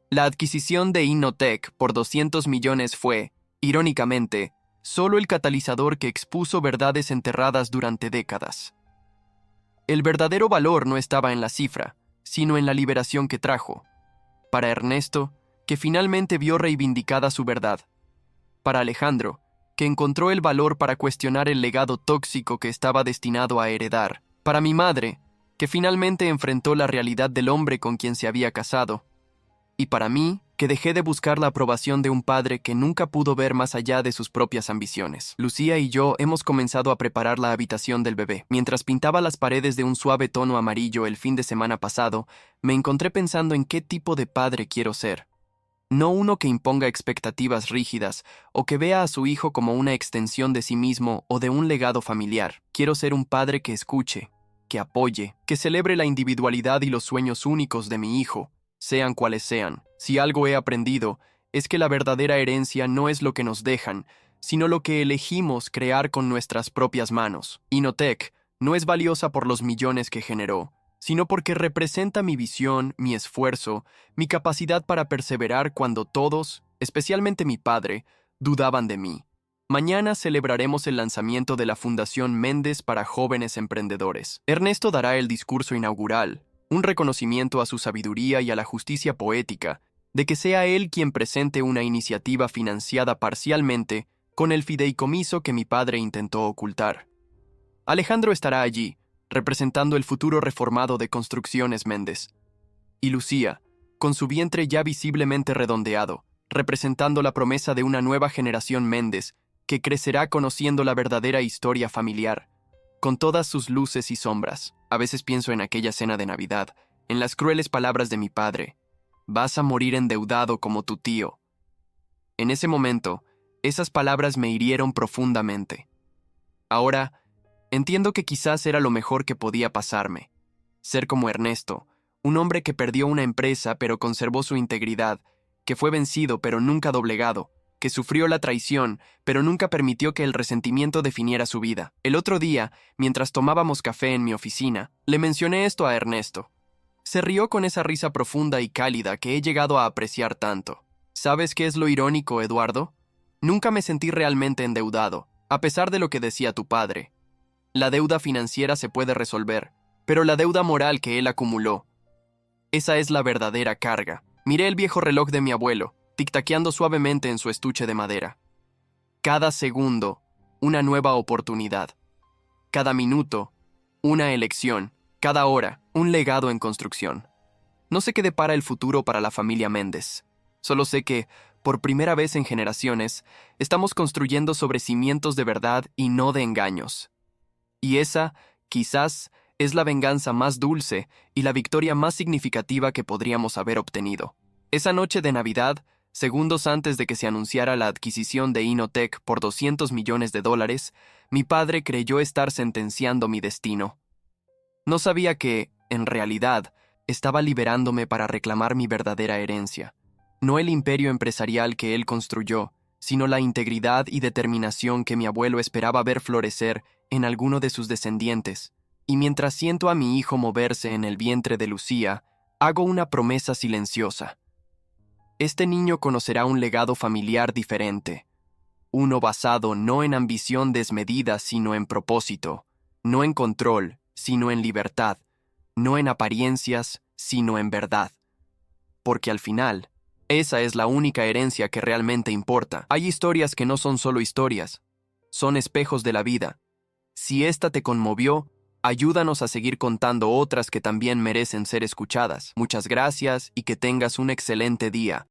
La adquisición de Innotech por 200 millones fue, irónicamente, solo el catalizador que expuso verdades enterradas durante décadas. El verdadero valor no estaba en la cifra, sino en la liberación que trajo. Para Ernesto, que finalmente vio reivindicada su verdad. Para Alejandro, que encontró el valor para cuestionar el legado tóxico que estaba destinado a heredar. Para mi madre, que finalmente enfrentó la realidad del hombre con quien se había casado. Y para mí, que dejé de buscar la aprobación de un padre que nunca pudo ver más allá de sus propias ambiciones. Lucía y yo hemos comenzado a preparar la habitación del bebé. Mientras pintaba las paredes de un suave tono amarillo el fin de semana pasado, me encontré pensando en qué tipo de padre quiero ser. No uno que imponga expectativas rígidas o que vea a su hijo como una extensión de sí mismo o de un legado familiar. Quiero ser un padre que escuche, que apoye, que celebre la individualidad y los sueños únicos de mi hijo, sean cuales sean. Si algo he aprendido, es que la verdadera herencia no es lo que nos dejan, sino lo que elegimos crear con nuestras propias manos. Innotech no es valiosa por los millones que generó, sino porque representa mi visión, mi esfuerzo, mi capacidad para perseverar cuando todos, especialmente mi padre, dudaban de mí. Mañana celebraremos el lanzamiento de la Fundación Méndez para Jóvenes Emprendedores. Ernesto dará el discurso inaugural, un reconocimiento a su sabiduría y a la justicia poética, de que sea él quien presente una iniciativa financiada parcialmente con el fideicomiso que mi padre intentó ocultar. Alejandro estará allí, representando el futuro reformado de Construcciones Méndez. Y Lucía, con su vientre ya visiblemente redondeado, representando la promesa de una nueva generación Méndez que crecerá conociendo la verdadera historia familiar, con todas sus luces y sombras. A veces pienso en aquella cena de Navidad, en las crueles palabras de mi padre: «Vas a morir endeudado como tu tío». En ese momento, esas palabras me hirieron profundamente. Ahora, entiendo que quizás era lo mejor que podía pasarme. Ser como Ernesto, un hombre que perdió una empresa pero conservó su integridad, que fue vencido pero nunca doblegado, que sufrió la traición, pero nunca permitió que el resentimiento definiera su vida. El otro día, mientras tomábamos café en mi oficina, le mencioné esto a Ernesto. Se rió con esa risa profunda y cálida que he llegado a apreciar tanto. ¿Sabes qué es lo irónico, Eduardo? Nunca me sentí realmente endeudado, a pesar de lo que decía tu padre. La deuda financiera se puede resolver, pero la deuda moral que él acumuló, esa es la verdadera carga. Miré el viejo reloj de mi abuelo, tic-taqueando suavemente en su estuche de madera. Cada segundo, una nueva oportunidad. Cada minuto, una elección. Cada hora, un legado en construcción. No sé qué depara el futuro para la familia Méndez. Solo sé que, por primera vez en generaciones, estamos construyendo sobre cimientos de verdad y no de engaños. Y esa, quizás, es la venganza más dulce y la victoria más significativa que podríamos haber obtenido. Esa noche de Navidad, segundos antes de que se anunciara la adquisición de Innotech por 200 millones de dólares, mi padre creyó estar sentenciando mi destino. No sabía que, en realidad, estaba liberándome para reclamar mi verdadera herencia. No el imperio empresarial que él construyó, sino la integridad y determinación que mi abuelo esperaba ver florecer en alguno de sus descendientes. Y mientras siento a mi hijo moverse en el vientre de Lucía, hago una promesa silenciosa. Este niño conocerá un legado familiar diferente, uno basado no en ambición desmedida, sino en propósito, no en control, sino en libertad, no en apariencias, sino en verdad. Porque al final, esa es la única herencia que realmente importa. Hay historias que no son solo historias, son espejos de la vida. Si esta te conmovió, ayúdanos a seguir contando otras que también merecen ser escuchadas. Muchas gracias y que tengas un excelente día.